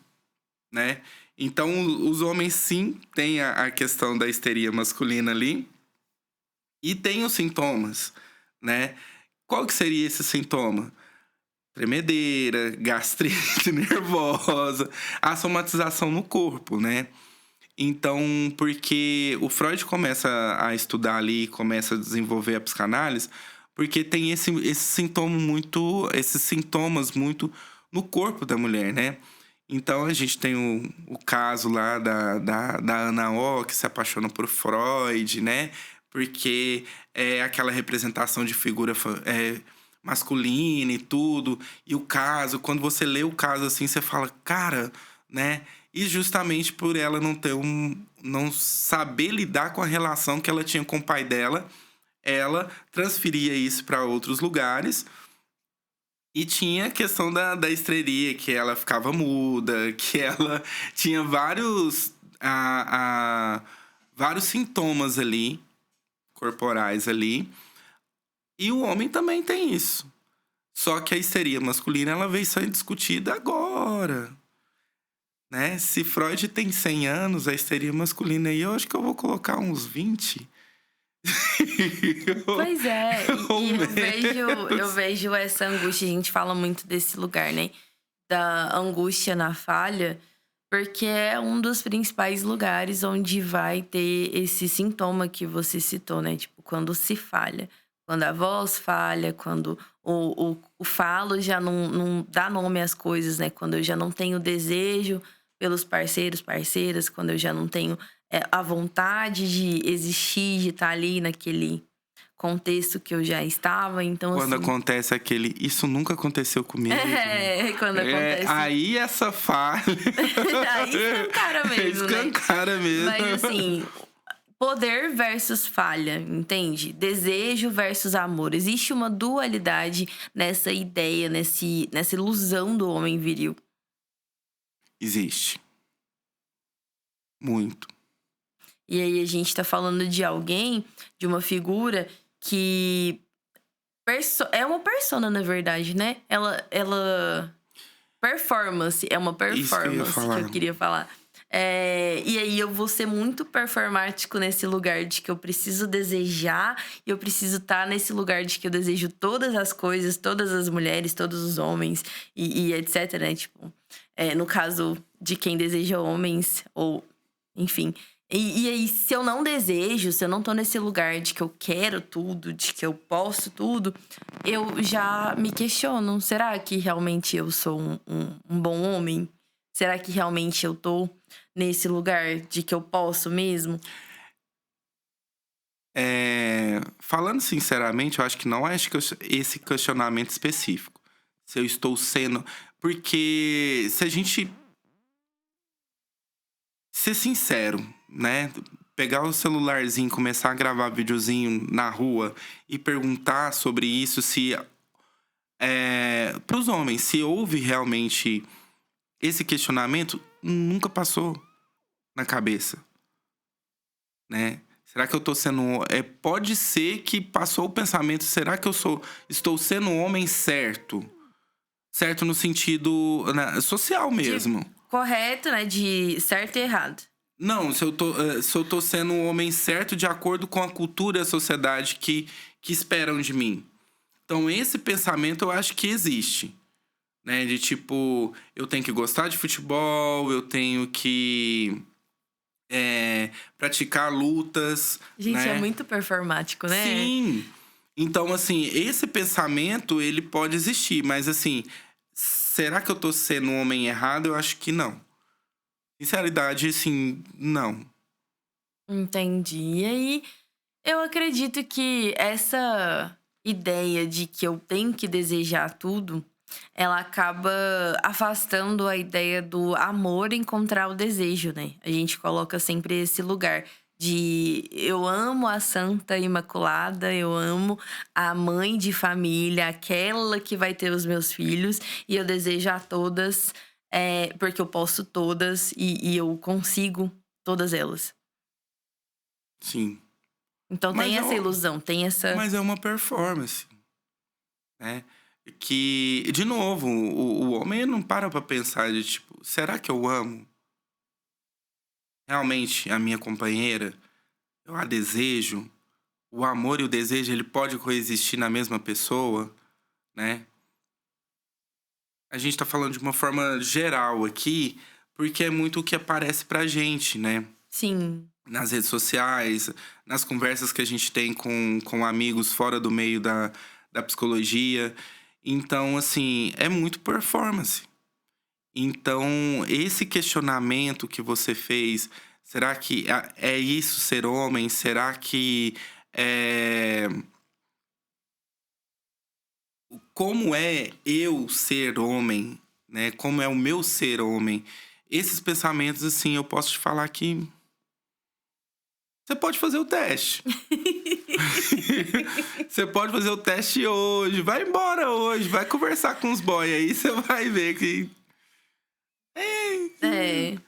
A: né? Então os homens sim têm a questão da histeria masculina ali. E tem os sintomas, né? Qual que seria esse sintoma? Tremedeira, gastrite nervosa, a somatização no corpo, né? Então, porque o Freud começa a estudar ali, começa a desenvolver a psicanálise, porque tem esses sintomas muito no corpo da mulher, né? Então, a gente tem o caso lá da Ana O, que se apaixona por Freud, né? Porque é aquela representação de figura masculina e tudo. E o caso, quando você lê o caso assim, você fala, cara, né? E justamente por ela não saber lidar com a relação que ela tinha com o pai dela, ela transferia isso para outros lugares. E tinha a questão da histeria, que ela ficava muda, que ela tinha vários sintomas ali, corporais ali. E o homem também tem isso. Só que a histeria masculina, ela veio sendo discutida agora, né? Se Freud tem 100 anos, a histeria masculina aí, eu acho que eu vou colocar uns 20.
B: Pois é, e eu vejo essa angústia, a gente fala muito desse lugar, né? Da angústia na falha, porque é um dos principais lugares onde vai ter esse sintoma que você citou, né? Tipo, quando se falha. Quando a voz falha, quando o falo já não dá nome às coisas, né? Quando eu já não tenho desejo pelos parceiros, parceiras, quando eu já não tenho a vontade de existir, de estar ali naquele contexto que eu já estava. Então,
A: quando
B: assim,
A: acontece aquele, isso nunca aconteceu comigo.
B: Quando acontece.
A: Aí essa falha.
B: Aí escancara mesmo, né?
A: Escancara mesmo.
B: Mas assim, poder versus falha, entende? Desejo versus amor. Existe uma dualidade nessa ideia, nessa ilusão do homem viril.
A: Existe. Muito.
B: E aí a gente tá falando de alguém, de uma figura que é uma persona, na verdade, né? Ela performance, é uma performance que eu queria falar. E aí eu vou ser muito performático nesse lugar de que eu preciso desejar, e eu preciso estar nesse lugar de que eu desejo todas as coisas, todas as mulheres, todos os homens e etc, né? Tipo, no caso de quem deseja homens, ou enfim. E aí, se eu não desejo, se eu não tô nesse lugar de que eu quero tudo, de que eu posso tudo, eu já me questiono, será que realmente eu sou um bom homem? Será que realmente eu tô nesse lugar de que eu posso mesmo?
A: Falando sinceramente, eu acho que não é esse questionamento específico. Se eu estou sendo... Porque se a gente ser sincero, né? Pegar o celularzinho, começar a gravar videozinho na rua e perguntar sobre isso, se... pros homens, se houve realmente esse questionamento, nunca passou. na cabeça, né? Será que eu tô sendo... pode ser que passou o pensamento, será que estou sendo o homem certo? Certo no sentido social
B: De
A: mesmo.
B: correto, né? De certo e errado.
A: Não, se eu tô sendo o homem certo de acordo com a cultura e a sociedade que esperam de mim. Então, esse pensamento eu acho que existe, né? De tipo, eu tenho que gostar de futebol, eu tenho que praticar lutas,
B: Gente, é
A: né?
B: muito performático, né?
A: Sim. Então, assim, esse pensamento, ele pode existir. Mas, assim, será que eu tô sendo um homem errado? Eu acho que não. Sinceridade, assim, não.
B: Entendi. E aí, eu acredito que essa ideia de que eu tenho que desejar tudo, ela acaba afastando a ideia do amor encontrar o desejo, né? A gente coloca sempre esse lugar de eu amo a Santa Imaculada, eu amo a mãe de família, aquela que vai ter os meus filhos, e eu desejo a todas, porque eu posso todas e eu consigo todas elas.
A: Sim.
B: Então tem
A: Mas é,
B: essa
A: um-
B: ilusão, tem essa.
A: mas é uma performance, né? Que, de novo, o homem não para pra pensar de tipo, será que eu amo realmente a minha companheira? Eu a desejo? O amor e o desejo, ele pode coexistir na mesma pessoa, né? A gente tá falando de uma forma geral aqui, porque é muito o que aparece pra gente, né?
B: Sim,
A: Nas redes sociais, nas conversas que a gente tem com amigos fora do meio da psicologia. Então, assim, é muito performance. Então, esse questionamento que você fez, será que é isso ser homem? Será que é... Como é eu ser homem, né? Como é o meu ser homem? Esses pensamentos, assim, eu posso te falar que você pode fazer o teste. Você pode fazer o teste hoje. Vai embora hoje. Vai conversar com os boys aí. Você vai ver que.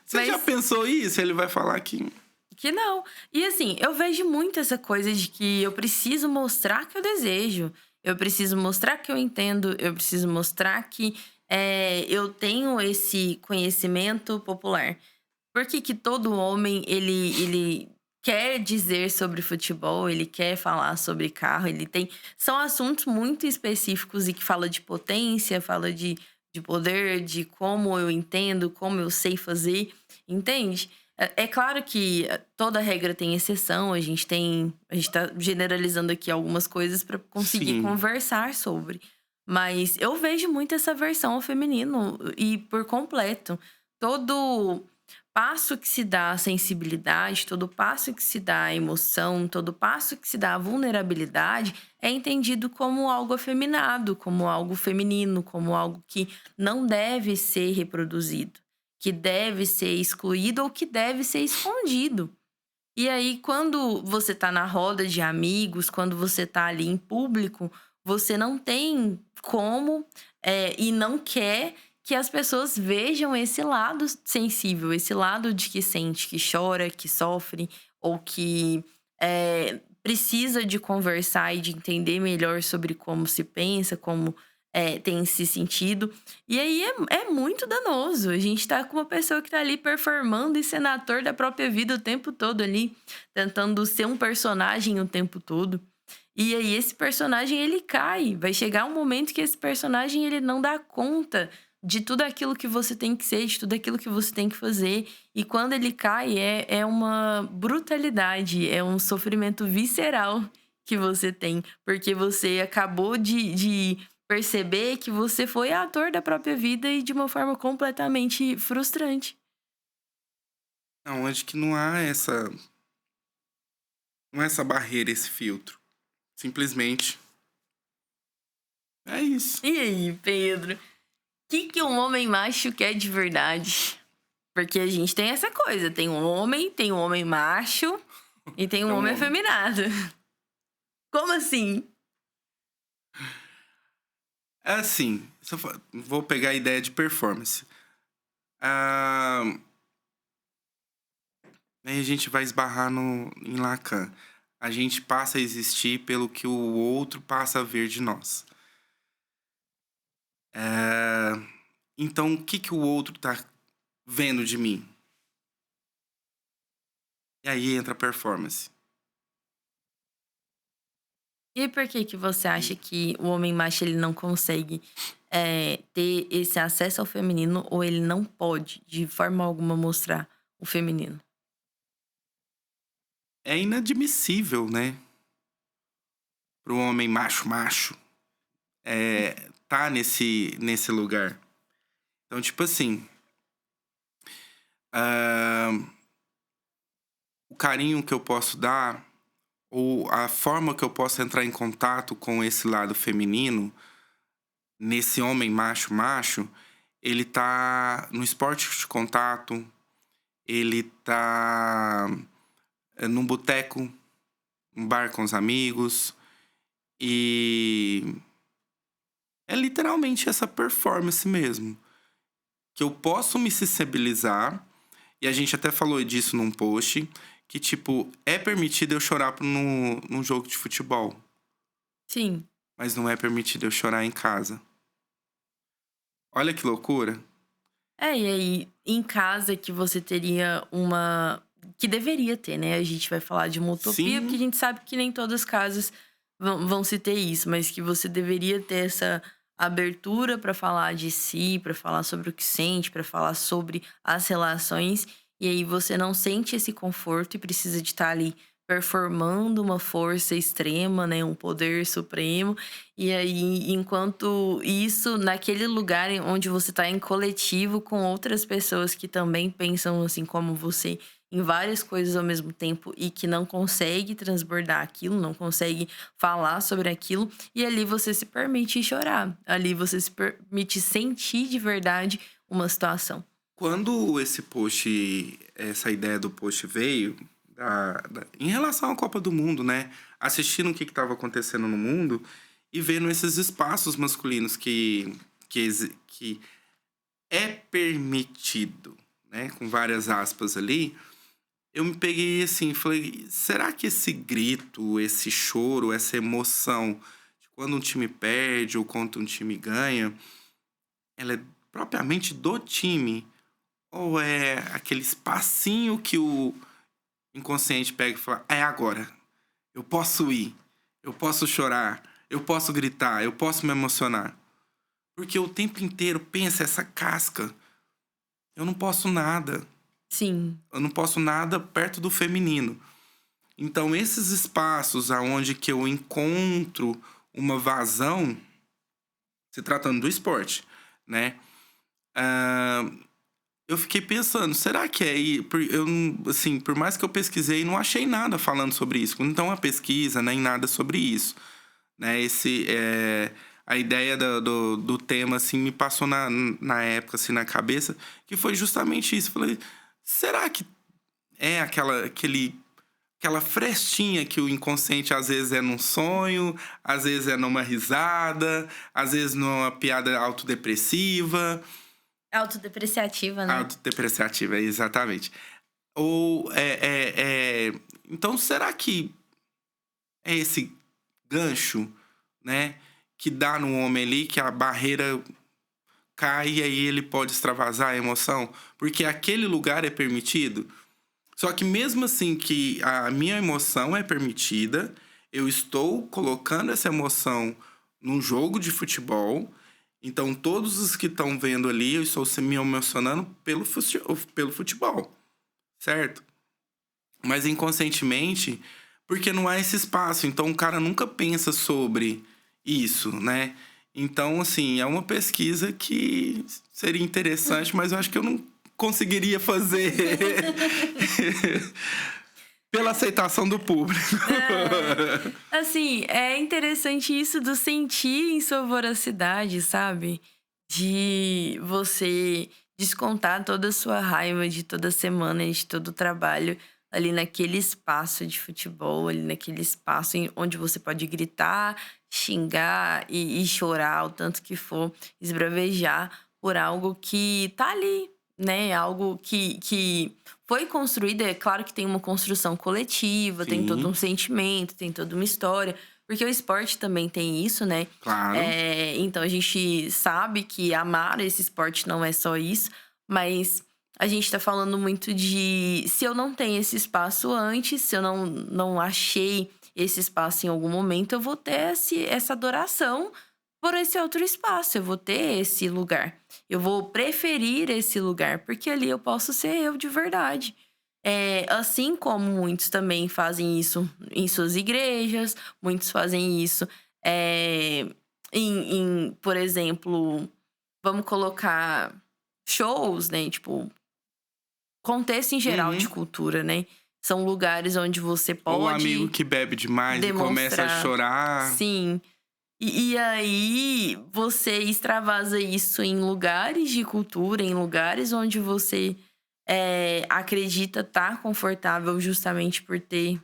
A: Você já
B: mas
A: pensou isso? Ele vai falar que.
B: que não. E assim, eu vejo muito essa coisa de que eu preciso mostrar que eu desejo, eu preciso mostrar que eu entendo, eu preciso mostrar que eu tenho esse conhecimento popular. Por que que todo homem, ele quer dizer sobre futebol, ele quer falar sobre carro, ele tem... São assuntos muito específicos e que fala de potência, fala de poder, de como eu entendo, como eu sei fazer, entende? É claro que toda regra tem exceção, a gente tá generalizando aqui algumas coisas para conseguir
A: Sim,
B: conversar sobre. Mas eu vejo muito essa versão ao feminino e por completo. Todo passo que se dá a sensibilidade, todo passo que se dá a emoção, todo passo que se dá a vulnerabilidade é entendido como algo afeminado, como algo feminino, como algo que não deve ser reproduzido, que deve ser excluído ou que deve ser escondido. E aí, quando você tá na roda de amigos, quando você tá ali em público, você não tem como, e não quer que as pessoas vejam esse lado sensível, esse lado de que sente, que chora, que sofre, ou que precisa de conversar e de entender melhor sobre como se pensa, como tem se sentido. E aí é muito danoso. A gente tá com uma pessoa que tá ali performando e sendo ator da própria vida o tempo todo ali, tentando ser um personagem o tempo todo. E aí esse personagem ele cai, vai chegar um momento que esse personagem ele não dá conta de tudo aquilo que você tem que ser, de tudo aquilo que você tem que fazer. E quando ele cai, é uma brutalidade, é um sofrimento visceral que você tem, porque você acabou de perceber que você foi ator da própria vida e de uma forma completamente frustrante.
A: não, acho que não há essa. Não é essa barreira, esse filtro. Simplesmente. É isso.
B: E aí, Pedro? O que um homem macho quer de verdade? Porque a gente tem essa coisa, tem um homem macho e tem
A: É
B: um
A: um
B: homem
A: homem.
B: afeminado. Como assim?
A: É assim, vou pegar a ideia de performance. Ah, Aí a gente vai esbarrar em Lacan. A gente passa a existir pelo que o outro passa a ver de nós. Eh, então, o que, que o outro tá vendo de mim? E aí entra a performance.
B: E por que que você acha que o homem macho ele não consegue ter esse acesso ao feminino ou ele não pode, de forma alguma, mostrar o feminino?
A: É inadmissível, né? Para o homem macho, tá nesse lugar. Então, tipo assim, ah, o carinho que eu posso dar, ou a forma que eu posso entrar em contato com esse lado feminino, nesse homem macho, ele tá no esporte de contato, ele tá num boteco, um bar com os amigos, e é literalmente essa performance mesmo. Que eu posso me sensibilizar, e a gente até falou disso num post, que, tipo, é permitido eu chorar num jogo de futebol,
B: Sim.
A: mas não é permitido eu chorar em casa. Olha que loucura.
B: E aí, em casa que você teria uma. Que deveria ter, né? A gente vai falar de uma utopia, porque a
A: Sim,
B: gente sabe que nem todas as casas vão se ter isso, mas que você deveria ter essa abertura para falar de si, para falar sobre o que sente, para falar sobre as relações, e aí você não sente esse conforto e precisa de estar ali performando uma força extrema, né? Um poder supremo. E aí, enquanto isso, naquele lugar onde você está em coletivo com outras pessoas que também pensam assim como você, em várias coisas ao mesmo tempo e que não consegue transbordar aquilo, não consegue falar sobre aquilo, e ali você se permite chorar, ali você se permite sentir de verdade uma situação.
A: quando essa ideia do post veio, em relação à Copa do Mundo, né? Assistindo o que estava acontecendo no mundo e vendo esses espaços masculinos que é permitido, né? Com várias aspas ali, eu me peguei assim, falei, será que esse grito, esse choro, essa emoção de quando um time perde ou quando um time ganha, ela é propriamente do time? Ou é aquele espacinho que o inconsciente pega e fala: é agora, eu posso ir, eu posso chorar, eu posso gritar, eu posso me emocionar? Porque o tempo inteiro pensa essa casca, eu não posso nada,
B: Sim,
A: eu não posso nada perto do feminino. Então, esses espaços aonde que eu encontro uma vazão, se tratando do esporte, né? Ah, eu fiquei pensando, será que é aí? Eu, assim, por mais que eu pesquisei, não achei nada falando sobre isso. Então, a pesquisa, nem nada sobre isso, né? A ideia do tema, assim, me passou na época, assim, na cabeça, que foi justamente isso. Falei, será que é aquela frestinha que o inconsciente às vezes é num sonho, às vezes é numa risada, às vezes numa piada autodepressiva,
B: autodepreciativa, né?
A: autodepreciativa, exatamente. Ou então será que é esse gancho, né, que dá no homem ali que a barreira cai e aí ele pode extravasar a emoção, porque aquele lugar é permitido? Só que mesmo assim que a minha emoção é permitida, eu estou colocando essa emoção num jogo de futebol. Então, todos os que estão vendo ali, eu estou me emocionando pelo futebol, certo? Mas inconscientemente, porque não há esse espaço. Então, o cara nunca pensa sobre isso, né? Então, assim, é uma pesquisa que seria interessante, mas eu acho que eu não conseguiria fazer pela aceitação do público.
B: Assim, é interessante isso do sentir em sua voracidade, sabe? De você descontar toda a sua raiva de toda semana, de todo o trabalho ali naquele espaço de futebol, ali naquele espaço onde você pode gritar, xingar e chorar o tanto que for, esbravejar por algo que tá ali. né? Algo que foi construído. É claro que tem uma construção coletiva, tem todo
A: Sim,
B: um sentimento, tem toda uma história. Porque o esporte também tem isso, né?
A: claro.
B: Então a gente sabe que amar esse esporte não é só isso, mas a gente tá falando muito de se eu não tenho esse espaço antes, se eu não achei esse espaço em algum momento, eu vou ter essa adoração por esse outro espaço, eu vou ter esse lugar. Eu vou preferir esse lugar, porque ali eu posso ser eu de verdade. Assim como muitos também fazem isso em suas igrejas, muitos fazem isso é, por exemplo, vamos colocar shows, né? Tipo, contexto em geral de
A: Uhum.
B: cultura, né? São lugares onde você
A: Ou o amigo
B: pode
A: que bebe demais e começa a
B: demonstrar,
A: chorar.
B: sim. E aí você extravasa isso em lugares de cultura, em lugares onde você acredita estar confortável justamente por ter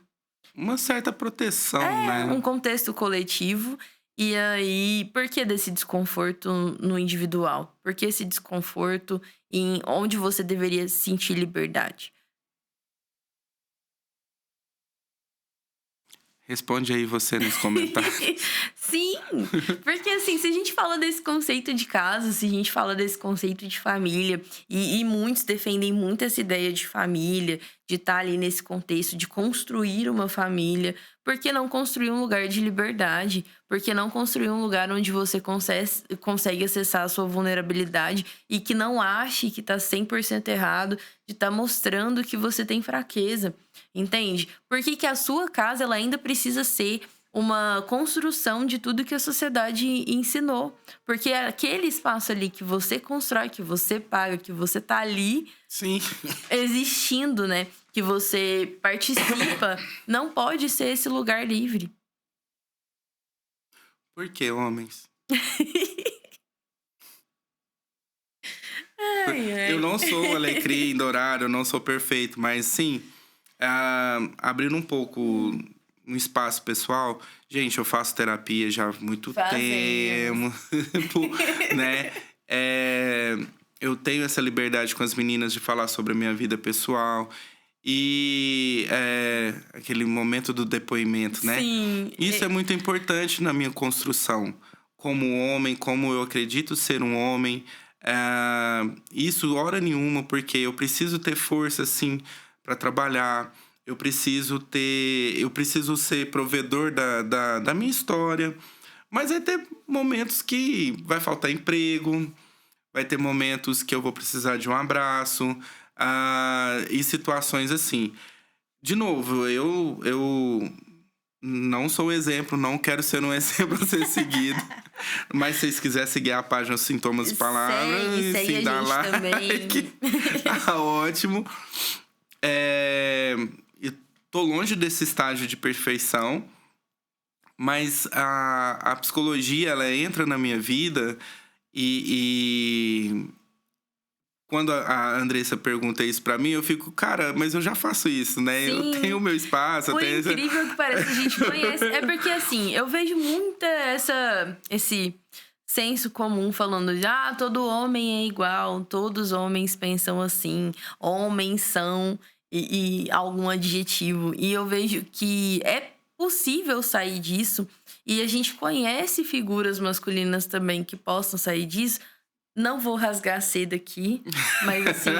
A: Uma certa proteção, né?
B: um contexto coletivo. E aí, por que desse desconforto no individual? Por que esse desconforto em onde você deveria sentir liberdade?
A: Responde aí você nos comentários.
B: Sim, porque assim, se a gente fala desse conceito de casa, se a gente fala desse conceito de família, e muitos defendem muito essa ideia de família, de estar ali nesse contexto, de construir uma família, por que não construir um lugar de liberdade? Por que não construir um lugar onde você consegue acessar a sua vulnerabilidade e que não ache que tá 100% errado, de estar mostrando que você tem fraqueza, entende? Por que que a sua casa ela ainda precisa ser uma construção de tudo que a sociedade ensinou? Porque é aquele espaço ali que você constrói, que você paga, que você tá ali
A: Sim.
B: existindo, né? Que você participa, não pode ser esse lugar livre.
A: Por que, homens?
B: Ai,
A: Eu
B: ai.
A: não sou alecrim dourado, eu não sou perfeito, mas sim, abrindo um pouco um espaço pessoal. Gente, eu faço terapia já há muito
B: Fazemos.
A: tempo, né? É, eu tenho essa liberdade com as meninas de falar sobre a minha vida pessoal. E aquele momento do depoimento, né?
B: Sim.
A: Isso é muito importante na minha construção como homem, como eu acredito ser um homem. Isso hora nenhuma, porque eu preciso ter força, assim, para trabalhar. Eu preciso ser provedor da minha história. Mas vai ter momentos que vai faltar emprego, vai ter momentos que eu vou precisar de um abraço, e situações assim. De novo, eu não sou exemplo, não quero ser um exemplo a ser seguido. Mas se vocês quiserem seguir a página Sintomas e Palavras,
B: Segue a
A: sim, dá
B: gente
A: like.
B: também.
A: Tá ótimo. Eu tô longe desse estágio de perfeição, mas a psicologia, ela entra na minha vida e quando a Andressa pergunta isso pra mim, eu fico, cara, mas eu já faço isso, né? Eu tenho
B: Sim.
A: o meu espaço, eu
B: Por
A: tenho essa...
B: incrível que pareça, a gente conhece. É porque, assim, eu vejo muita esse senso comum falando de todo homem é igual, todos os homens pensam assim, homens são e algum adjetivo. E eu vejo que é possível sair disso. E a gente conhece figuras masculinas também que possam sair disso. Não vou rasgar cedo aqui, mas assim,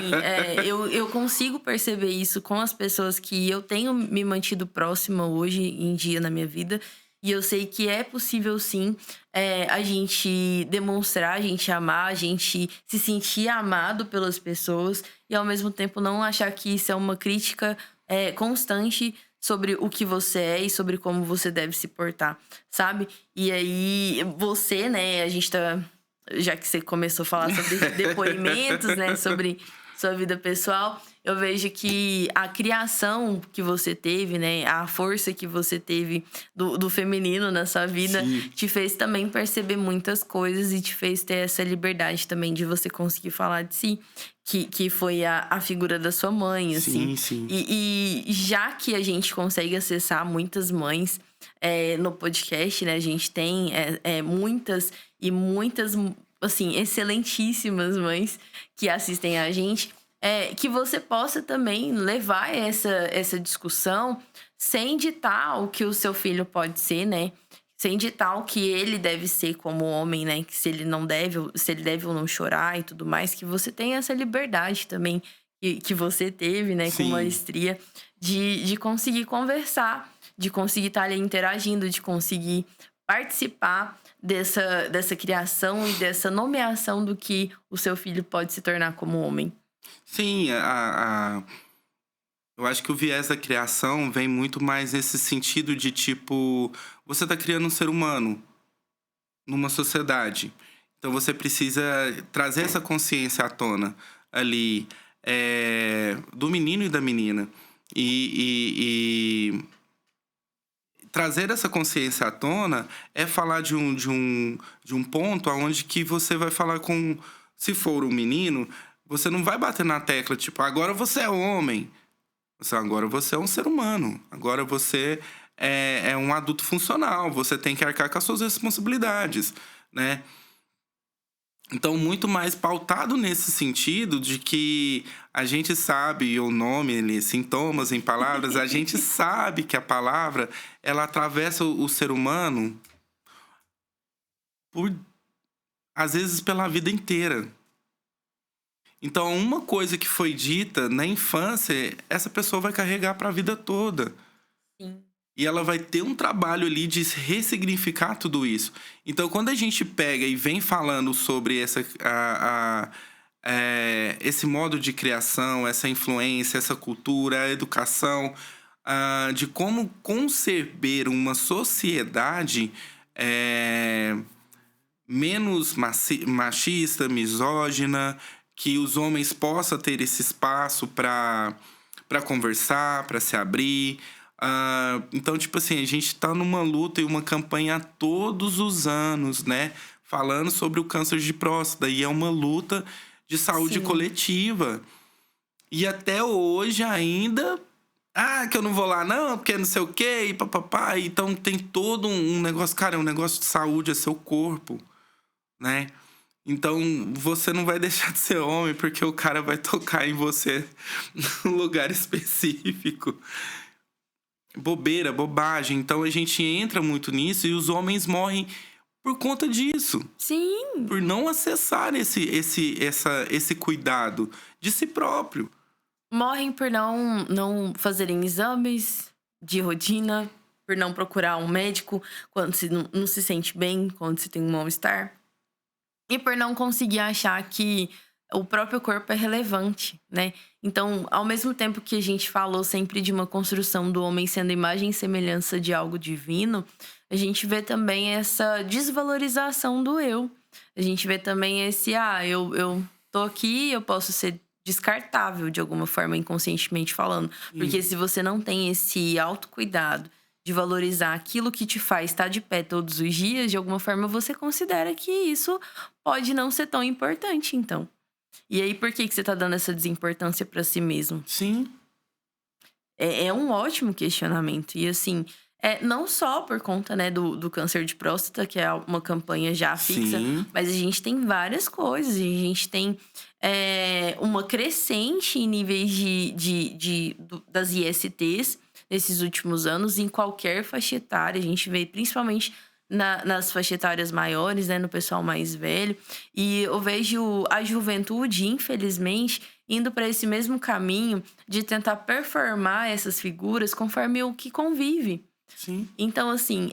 B: eu consigo perceber isso com as pessoas que eu tenho me mantido próxima hoje em dia na minha vida. E eu sei que é possível sim a gente demonstrar, a gente amar, a gente se sentir amado pelas pessoas e ao mesmo tempo não achar que isso é uma crítica constante sobre o que você é e sobre como você deve se portar, sabe? E aí, você, né, a gente tá já que você começou a falar sobre depoimentos, né, sobre sua vida pessoal, eu vejo que a criação que você teve, né, a força que você teve do feminino na sua vida,
A: Sim,
B: te fez também perceber muitas coisas e te fez ter essa liberdade também de você conseguir falar de si, que foi a figura da sua mãe, assim.
A: sim, sim.
B: E já que a gente consegue acessar muitas mães no podcast, né, a gente tem muitas e muitas assim, excelentíssimas mães que assistem a gente, que você possa também levar essa discussão sem ditar o que o seu filho pode ser, né? Sem ditar o que ele deve ser como homem, né? Que se ele não deve, se ele deve ou não chorar e tudo mais, que você tenha essa liberdade também que você teve, né, com
A: Sim.
B: maestria, de conseguir conversar, de conseguir estar ali interagindo, de conseguir participar dessa criação e dessa nomeação do que o seu filho pode se tornar como homem.
A: Sim, eu acho que o viés da criação vem muito mais nesse sentido de tipo, você tá criando um ser humano numa sociedade. Então você precisa trazer essa consciência à tona ali, do menino e da menina. E trazer essa consciência à tona é falar de um ponto aonde que você vai falar com... Se for um menino, você não vai bater na tecla, tipo, agora você é homem. Agora você é um ser humano. Agora você é um adulto funcional. Você tem que arcar com as suas responsabilidades, né? Então, muito mais pautado nesse sentido de que a gente sabe o nome, ali, sintomas em palavras, a gente sabe que a palavra, ela atravessa o ser humano por, às vezes, pela vida inteira. Então, uma coisa que foi dita na infância, essa pessoa vai carregar para a vida toda.
B: Sim.
A: E ela vai ter um trabalho ali de ressignificar tudo isso. Então, quando a gente pega e vem falando sobre esse modo de criação, essa influência, essa cultura, a educação, de como conceber uma sociedade menos machista, misógina, que os homens possam ter esse espaço para conversar, para se abrir. Então, tipo assim, a gente tá numa luta e uma campanha todos os anos, né? Falando sobre o câncer de próstata. E é uma luta de saúde
B: Sim.
A: coletiva. E até hoje ainda... que eu não vou lá não, porque não sei o quê, e papapá. Então tem todo um negócio... Cara, é um negócio de saúde, é seu corpo, né? Então, você não vai deixar de ser homem porque o cara vai tocar em você num lugar específico. Bobeira, bobagem. Então, a gente entra muito nisso e os homens morrem por conta disso.
B: Sim.
A: Por não acessar esse cuidado de si próprio.
B: Morrem por não fazerem exames de rotina, por não procurar um médico quando se não se sente bem, quando se tem um mal-estar. E por não conseguir achar que o próprio corpo é relevante, né? Então, ao mesmo tempo que a gente falou sempre de uma construção do homem sendo imagem e semelhança de algo divino, a gente vê também essa desvalorização do eu. A gente vê também esse, eu tô aqui, eu posso ser descartável de alguma forma, inconscientemente falando. Porque se você não tem esse autocuidado de valorizar aquilo que te faz estar de pé todos os dias, de alguma forma você considera que isso pode não ser tão importante, então. E aí, por que você tá dando essa desimportância pra si mesmo?
A: Sim,
B: É um ótimo questionamento. E assim, não só por conta, né, do câncer de próstata, que é uma campanha já fixa,
A: sim,
B: mas a gente tem várias coisas. A gente tem uma crescente em níveis das ISTs nesses últimos anos, em qualquer faixa etária. A gente vê principalmente nas faixas etárias maiores, né, no pessoal mais velho. E eu vejo a juventude, infelizmente, indo para esse mesmo caminho de tentar performar essas figuras conforme o que convive.
A: sim.
B: Então, assim,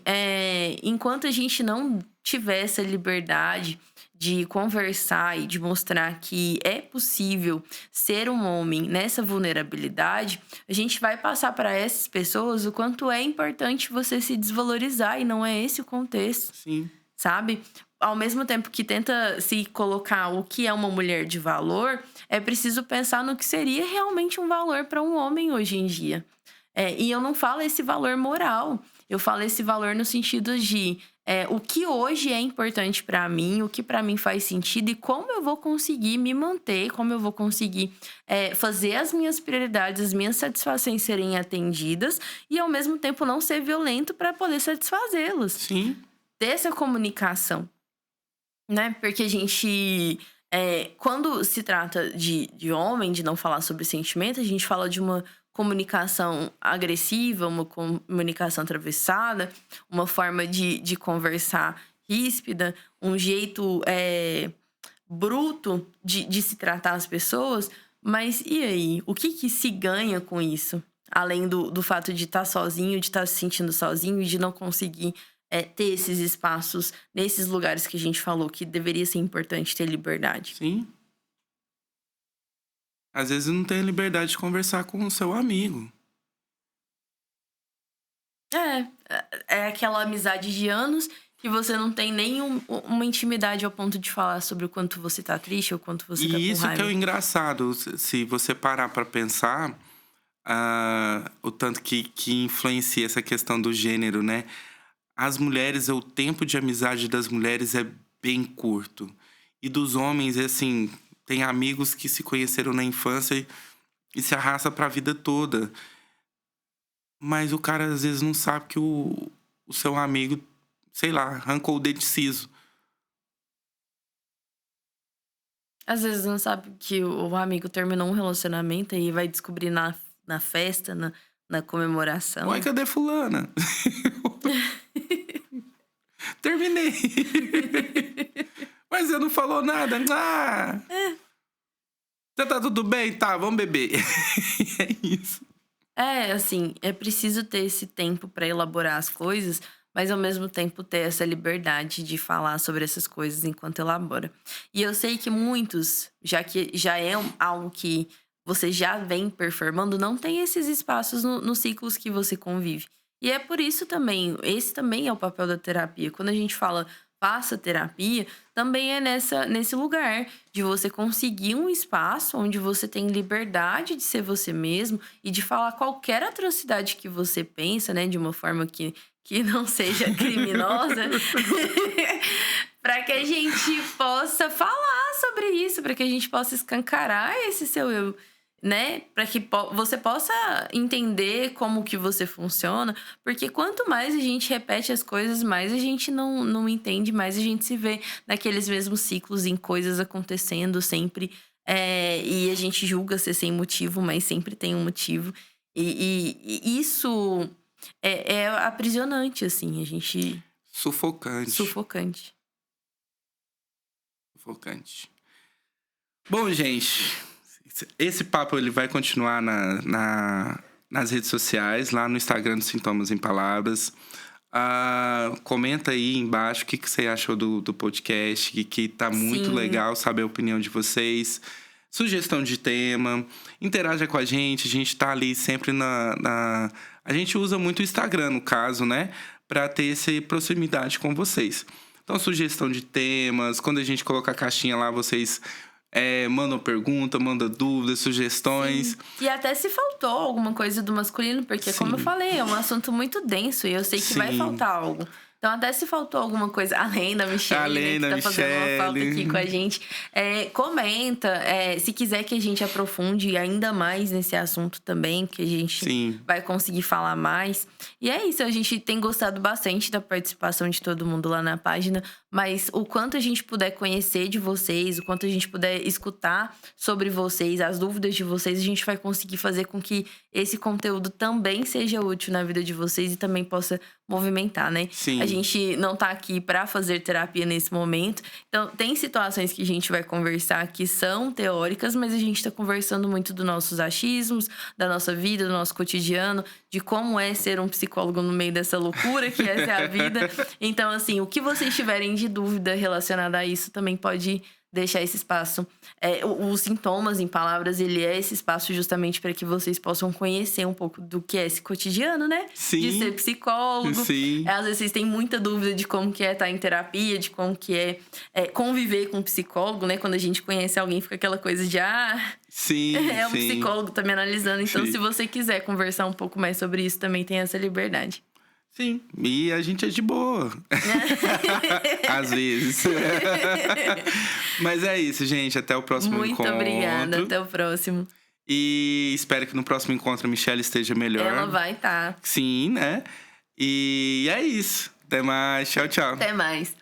B: enquanto a gente não tiver essa liberdade de conversar e de mostrar que é possível ser um homem nessa vulnerabilidade, a gente vai passar para essas pessoas o quanto é importante você se desvalorizar, e não é esse o contexto,
A: Sim.
B: sabe? Ao mesmo tempo que tenta se colocar o que é uma mulher de valor, é preciso pensar no que seria realmente um valor para um homem hoje em dia. E eu não falo esse valor moral, eu falo esse valor no sentido de o que hoje é importante para mim, o que para mim faz sentido e como eu vou conseguir me manter, como eu vou conseguir fazer as minhas prioridades, as minhas satisfações serem atendidas e ao mesmo tempo não ser violento para poder satisfazê-las.
A: Sim.
B: Ter essa comunicação. Né? Porque a gente. Quando se trata de homem, de não falar sobre sentimento, a gente fala de uma comunicação agressiva, uma comunicação atravessada, uma forma de conversar ríspida, um jeito bruto de se tratar as pessoas. Mas e aí? O que se ganha com isso? Além do fato de estar sozinho, de estar se sentindo sozinho e de não conseguir ter esses espaços nesses lugares que a gente falou que deveria ser importante ter liberdade.
A: Sim. Às vezes não tem a liberdade de conversar com o seu amigo.
B: É aquela amizade de anos que você não tem uma intimidade ao ponto de falar sobre o quanto você tá triste ou o quanto você tá com
A: E isso que é
B: raiva.
A: o engraçado. Se você parar pra pensar, o tanto que influencia essa questão do gênero, né? As mulheres, o tempo de amizade das mulheres é bem curto. E dos homens, assim, tem amigos que se conheceram na infância e se arrasta pra vida toda. Mas o cara, às vezes, não sabe que o seu amigo, sei lá, arrancou o dedo de siso.
B: Às vezes não sabe que o amigo terminou um relacionamento e vai descobrir na festa, na comemoração.
A: Oi, cadê fulana? Terminei. Mas você não falou nada. Você tá tudo bem? Tá, vamos beber. É isso.
B: Assim, é preciso ter esse tempo pra elaborar as coisas, mas ao mesmo tempo ter essa liberdade de falar sobre essas coisas enquanto elabora. E eu sei que muitos, já que já é algo que você já vem performando, não tem esses espaços nos ciclos que você convive. E é por isso também, esse também é o papel da terapia. Quando a gente fala faça terapia, também é nesse lugar de você conseguir um espaço onde você tem liberdade de ser você mesmo e de falar qualquer atrocidade que você pensa, né, de uma forma que não seja criminosa, para que a gente possa falar sobre isso, para que a gente possa escancarar esse seu eu, né? Para que você possa entender como que você funciona, porque quanto mais a gente repete as coisas, mais a gente não entende, mais a gente se vê naqueles mesmos ciclos, em coisas acontecendo sempre, e a gente julga ser sem motivo, mas sempre tem um motivo. E isso é aprisionante, assim, a gente...
A: Sufocante.
B: Sufocante.
A: Bom, gente, esse papo ele vai continuar nas redes sociais, lá no Instagram do Sintomas em Palavras. Comenta aí embaixo o que você achou do podcast, que tá muito legal saber a opinião de vocês. Sugestão de tema, interaja com a gente tá ali sempre A gente usa muito o Instagram, no caso, né? Pra ter essa proximidade com vocês. Então, sugestão de temas, quando a gente coloca a caixinha lá, vocês mandam pergunta, mandam dúvidas, sugestões.
B: Sim. E até se faltou alguma coisa do masculino, porque, como eu falei, é um assunto muito denso e eu sei que vai faltar algo. Então, até se faltou alguma coisa, além da Michelle, né, que tá fazendo uma falta aqui com a gente, comenta. Se quiser que a gente aprofunde ainda mais nesse assunto também, que a gente vai conseguir falar mais. E é isso, a gente tem gostado bastante da participação de todo mundo lá na página, mas o quanto a gente puder conhecer de vocês, o quanto a gente puder escutar sobre vocês, as dúvidas de vocês, a gente vai conseguir fazer com que esse conteúdo também seja útil na vida de vocês e também possa movimentar, né?
A: Sim.
B: A gente não tá aqui pra fazer terapia nesse momento. Então, tem situações que a gente vai conversar que são teóricas, mas a gente tá conversando muito dos nossos achismos, da nossa vida, do nosso cotidiano, de como é ser um psicólogo no meio dessa loucura que essa é a vida. Então, assim, o que vocês tiverem de dúvida relacionada a isso também pode deixar esse espaço. Os Sintomas em Palavras, ele é esse espaço justamente para que vocês possam conhecer um pouco do que é esse cotidiano, né?
A: Sim.
B: De ser psicólogo.
A: Sim.
B: Às vezes vocês têm muita dúvida de como que é estar em terapia, de como que é conviver com um psicólogo, né? Quando a gente conhece alguém, fica aquela coisa de
A: sim,
B: um psicólogo, tá me analisando. Então, se você quiser conversar um pouco mais sobre isso, também tem essa liberdade.
A: Sim, e a gente é de boa. Às vezes. Mas é isso, gente. Até o próximo encontro.
B: Muito obrigada. Até o próximo.
A: E espero que no próximo encontro a Michelle esteja melhor.
B: Ela vai estar.
A: Sim, né? E é isso. Até mais. Tchau, tchau.
B: Até mais.